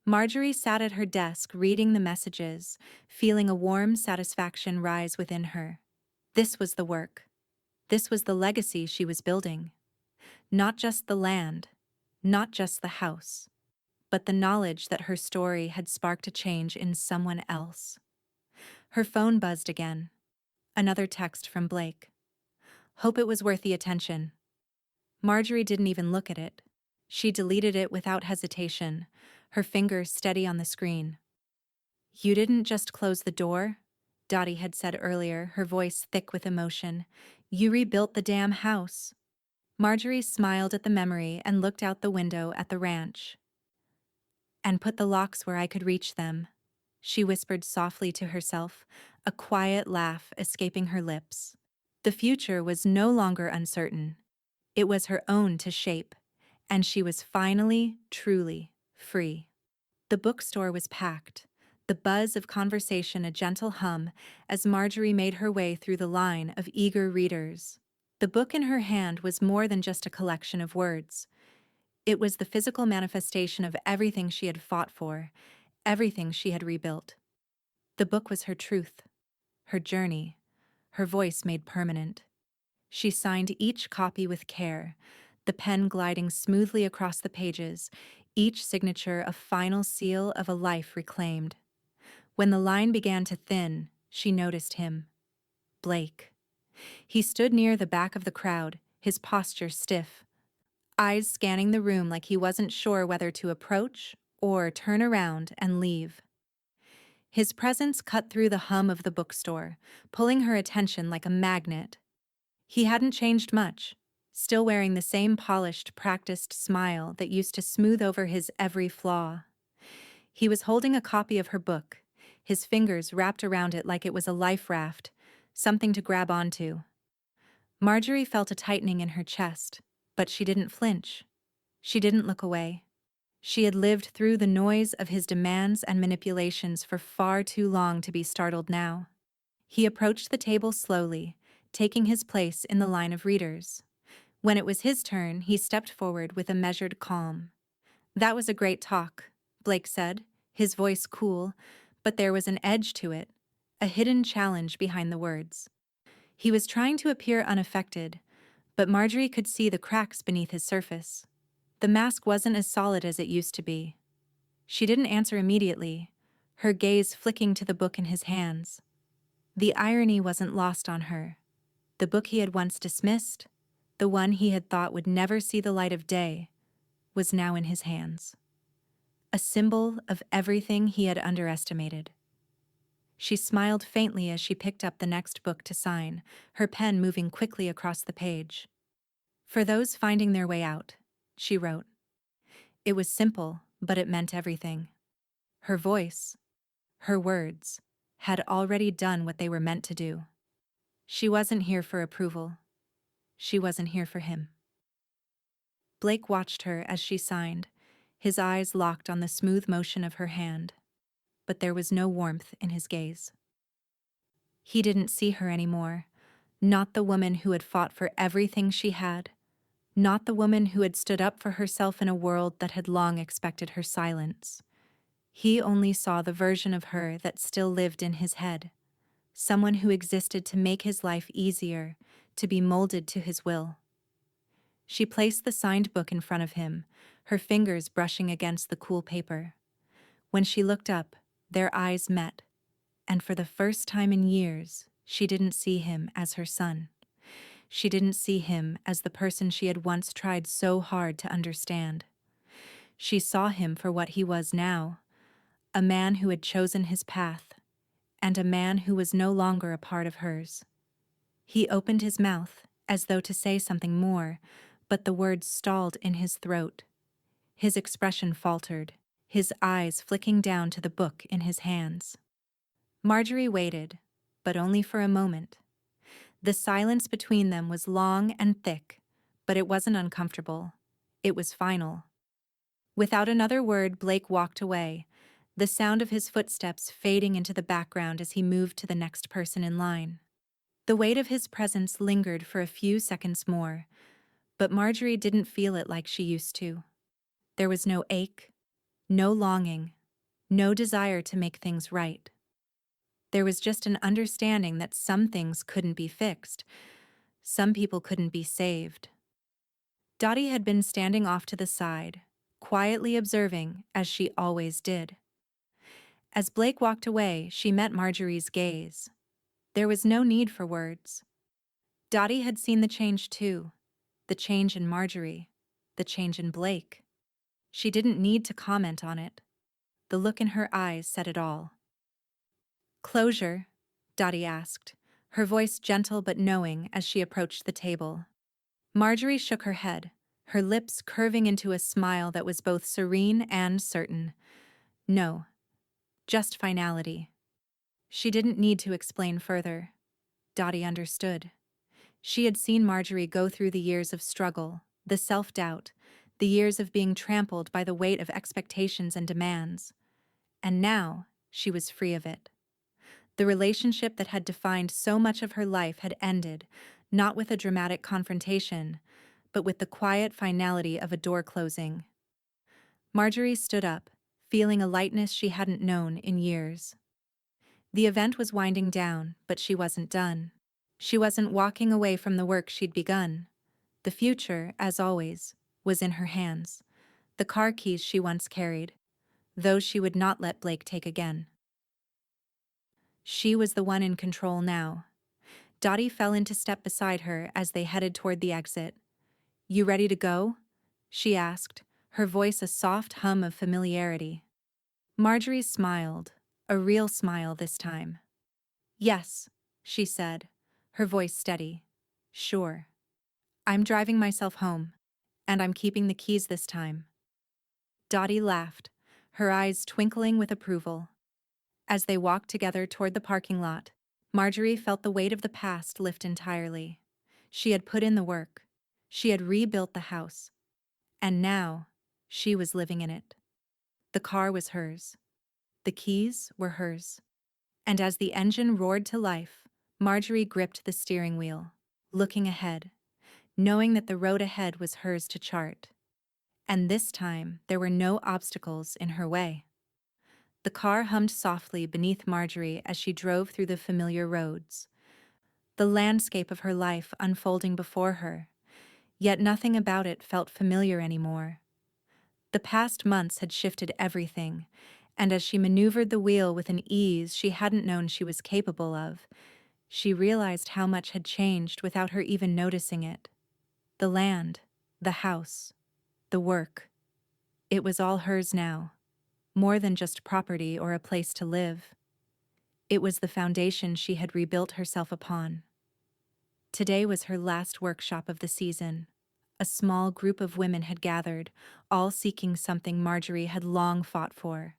S1: Marjorie sat at her desk reading the messages, feeling a warm satisfaction rise within her. This was the work. This was the legacy she was building. Not just the land, not just the house, but the knowledge that her story had sparked a change in someone else. Her phone buzzed again. Another text from Blake. Hope it was worth the attention. Marjorie didn't even look at it. She deleted it without hesitation, her fingers steady on the screen. You didn't just close the door, Dottie had said earlier, her voice thick with emotion. You rebuilt the damn house. Marjorie smiled at the memory and looked out the window at the ranch. And put the locks where I could reach them, she whispered softly to herself, a quiet laugh escaping her lips. The future was no longer uncertain. It was her own to shape, and she was finally, truly, free. The bookstore was packed, the buzz of conversation a gentle hum as Marjorie made her way through the line of eager readers. The book in her hand was more than just a collection of words. It was the physical manifestation of everything she had fought for, everything she had rebuilt. The book was her truth, her journey, her voice made permanent. She signed each copy with care, the pen gliding smoothly across the pages, each signature a final seal of a life reclaimed. When the line began to thin, she noticed him. Blake. He stood near the back of the crowd, his posture stiff, eyes scanning the room like he wasn't sure whether to approach or turn around and leave. His presence cut through the hum of the bookstore, pulling her attention like a magnet. He hadn't changed much, still wearing the same polished, practiced smile that used to smooth over his every flaw. He was holding a copy of her book, his fingers wrapped around it like it was a life raft, something to grab onto. Marjorie felt a tightening in her chest, but she didn't flinch. She didn't look away. She had lived through the noise of his demands and manipulations for far too long to be startled now. He approached the table slowly, taking his place in the line of readers. When it was his turn, he stepped forward with a measured calm. That was a great talk, Blake said, his voice cool, but there was an edge to it, a hidden challenge behind the words. He was trying to appear unaffected, but Marjorie could see the cracks beneath his surface. The mask wasn't as solid as it used to be. She didn't answer immediately, her gaze flicking to the book in his hands. The irony wasn't lost on her. The book he had once dismissed, the one he had thought would never see the light of day, was now in his hands. A symbol of everything he had underestimated. She smiled faintly as she picked up the next book to sign, her pen moving quickly across the page. For those finding their way out, she wrote. It was simple, but it meant everything. Her voice, her words, had already done what they were meant to do. She wasn't here for approval. She wasn't here for him. Blake watched her as she signed, his eyes locked on the smooth motion of her hand. But there was no warmth in his gaze. He didn't see her anymore, not the woman who had fought for everything she had, not the woman who had stood up for herself in a world that had long expected her silence. He only saw the version of her that still lived in his head, someone who existed to make his life easier, to be molded to his will. She placed the signed book in front of him, her fingers brushing against the cool paper. When she looked up, their eyes met, and for the first time in years, she didn't see him as her son. She didn't see him as the person she had once tried so hard to understand. She saw him for what he was now, a man who had chosen his path, and a man who was no longer a part of hers. He opened his mouth, as though to say something more, but the words stalled in his throat. His expression faltered, his eyes flicking down to the book in his hands. Marjorie waited, but only for a moment. The silence between them was long and thick, but it wasn't uncomfortable. It was final. Without another word, Blake walked away, the sound of his footsteps fading into the background as he moved to the next person in line. The weight of his presence lingered for a few seconds more, but Marjorie didn't feel it like she used to. There was no ache, no longing, no desire to make things right. There was just an understanding that some things couldn't be fixed, some people couldn't be saved. Dottie had been standing off to the side, quietly observing, as she always did. As Blake walked away, she met Marjorie's gaze. There was no need for words. Dottie had seen the change too, the change in Marjorie, the change in Blake. She didn't need to comment on it. The look in her eyes said it all. "Closure?" Dottie asked, her voice gentle but knowing as she approached the table. Marjorie shook her head, her lips curving into a smile that was both serene and certain. No, just finality. She didn't need to explain further. Dottie understood. She had seen Marjorie go through the years of struggle, the self-doubt, the years of being trampled by the weight of expectations and demands. And now, she was free of it. The relationship that had defined so much of her life had ended, not with a dramatic confrontation, but with the quiet finality of a door closing. Marjorie stood up, feeling a lightness she hadn't known in years. The event was winding down, but she wasn't done. She wasn't walking away from the work she'd begun. The future, as always, was in her hands. The car keys she once carried, those she would not let Blake take again. She was the one in control now. Dottie fell into step beside her as they headed toward the exit. "You ready to go?" she asked, her voice a soft hum of familiarity. Marjorie smiled, a real smile this time. "Yes," she said, her voice steady. "Sure. I'm driving myself home, and I'm keeping the keys this time." Dottie laughed, her eyes twinkling with approval. As they walked together toward the parking lot, Marjorie felt the weight of the past lift entirely. She had put in the work. She had rebuilt the house. And now, she was living in it. The car was hers. The keys were hers. And as the engine roared to life, Marjorie gripped the steering wheel, looking ahead, knowing that the road ahead was hers to chart. And this time, there were no obstacles in her way. The car hummed softly beneath Marjorie as she drove through the familiar roads, the landscape of her life unfolding before her, yet nothing about it felt familiar anymore. The past months had shifted everything, and as she maneuvered the wheel with an ease she hadn't known she was capable of, she realized how much had changed without her even noticing it. The land, the house, the work. It was all hers now. More than just property or a place to live. It was the foundation she had rebuilt herself upon. Today was her last workshop of the season, A small group of women had gathered, all seeking something Marjorie had long fought for: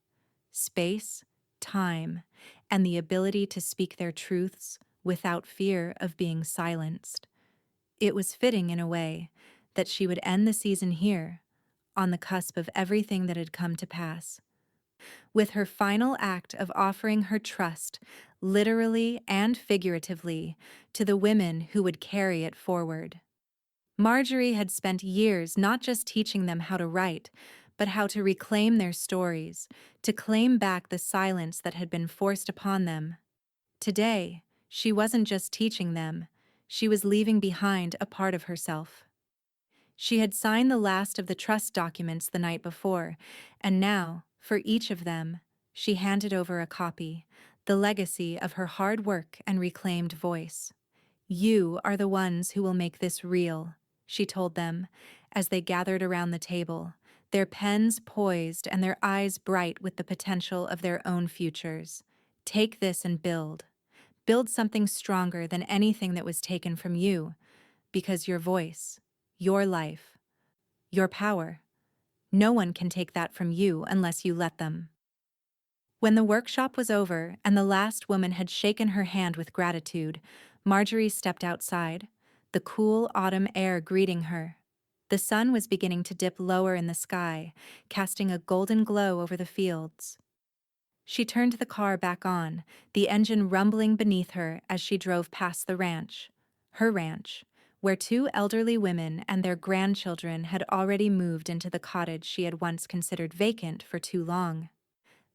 S1: space, time, and the ability to speak their truths without fear of being silenced. It was fitting, in a way, that she would end the season here, on the cusp of everything that had come to pass, with her final act of offering her trust, literally and figuratively, to the women who would carry it forward. Marjorie had spent years not just teaching them how to write, but how to reclaim their stories, to claim back the silence that had been forced upon them. Today, she wasn't just teaching them, she was leaving behind a part of herself. She had signed the last of the trust documents the night before, and now, for each of them, she handed over a copy, the legacy of her hard work and reclaimed voice. "You are the ones who will make this real," she told them, as they gathered around the table, their pens poised and their eyes bright with the potential of their own futures. "Take this and build. Build something stronger than anything that was taken from you, because your voice, your life, your power, no one can take that from you unless you let them." When the workshop was over and the last woman had shaken her hand with gratitude, Marjorie stepped outside, the cool autumn air greeting her. The sun was beginning to dip lower in the sky, casting a golden glow over the fields. She turned the car back on, the engine rumbling beneath her as she drove past the ranch, her ranch, where two elderly women and their grandchildren had already moved into the cottage she had once considered vacant for too long.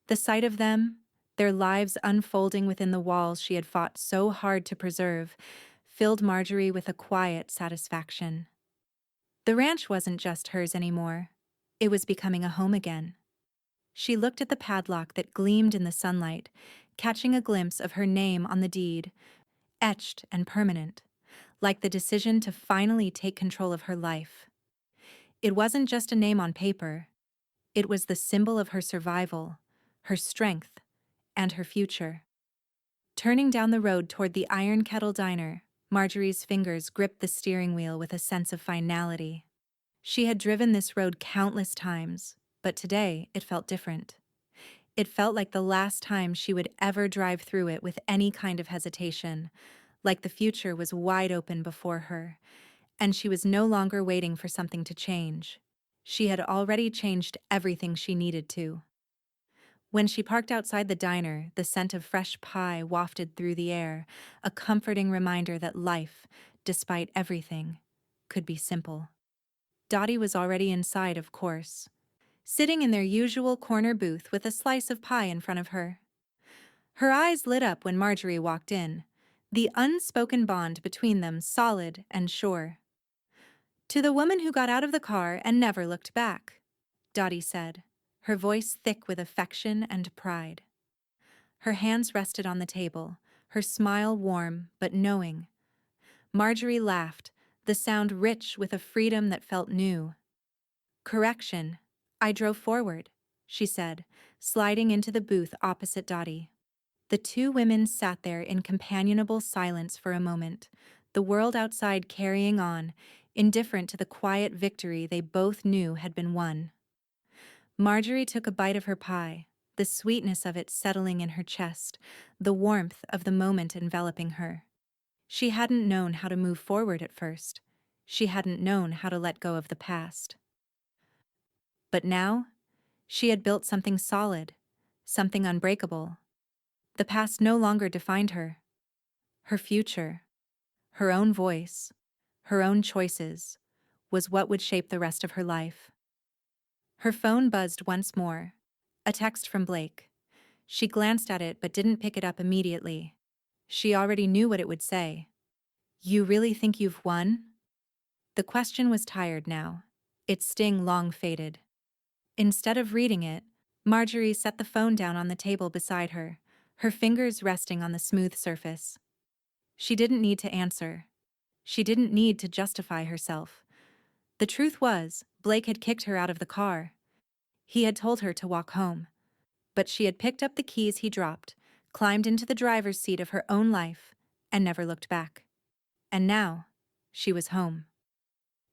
S1: The sight of them, their lives unfolding within the walls she had fought so hard to preserve, filled Marjorie with a quiet satisfaction. The ranch wasn't just hers anymore. It was becoming a home again. She looked at the padlock that gleamed in the sunlight, catching a glimpse of her name on the deed, etched and permanent, like the decision to finally take control of her life. It wasn't just a name on paper. It was the symbol of her survival, her strength, and her future. Turning down the road toward the Iron Kettle Diner, Marjorie's fingers gripped the steering wheel with a sense of finality. She had driven this road countless times, but today it felt different. It felt like the last time she would ever drive through it with any kind of hesitation, like the future was wide open before her, and she was no longer waiting for something to change. She had already changed everything she needed to. When she parked outside the diner, the scent of fresh pie wafted through the air, a comforting reminder that life, despite everything, could be simple. Dottie was already inside, of course, sitting in their usual corner booth with a slice of pie in front of her. Her eyes lit up when Marjorie walked in, the unspoken bond between them solid and sure. "To the woman who got out of the car and never looked back," Dottie said, her voice thick with affection and pride. Her hands rested on the table, her smile warm but knowing. Marjorie laughed, the sound rich with a freedom that felt new. "Correction, I drove forward," she said, sliding into the booth opposite Dottie. The two women sat there in companionable silence for a moment, the world outside carrying on, indifferent to the quiet victory they both knew had been won. Marjorie took a bite of her pie, the sweetness of it settling in her chest, the warmth of the moment enveloping her. She hadn't known how to move forward at first. She hadn't known how to let go of the past. But now, she had built something solid, something unbreakable. The past no longer defined her. Her future, her own voice, her own choices, was what would shape the rest of her life. Her phone buzzed once more. A text from Blake. She glanced at it but didn't pick it up immediately. She already knew what it would say. "You really think you've won?" The question was tired now. Its sting long faded. Instead of reading it, Marjorie set the phone down on the table beside her, her fingers resting on the smooth surface. She didn't need to answer. She didn't need to justify herself. The truth was, Blake had kicked her out of the car. He had told her to walk home. But she had picked up the keys he dropped, climbed into the driver's seat of her own life, and never looked back. And now, she was home.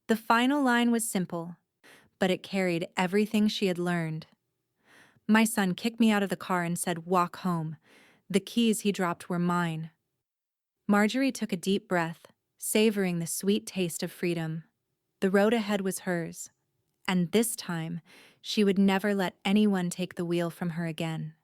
S1: The final line was simple, but it carried everything she had learned. My son kicked me out of the car and said, "Walk home." The keys he dropped were mine. Marjorie took a deep breath, savoring the sweet taste of freedom. The road ahead was hers, and this time, she would never let anyone take the wheel from her again.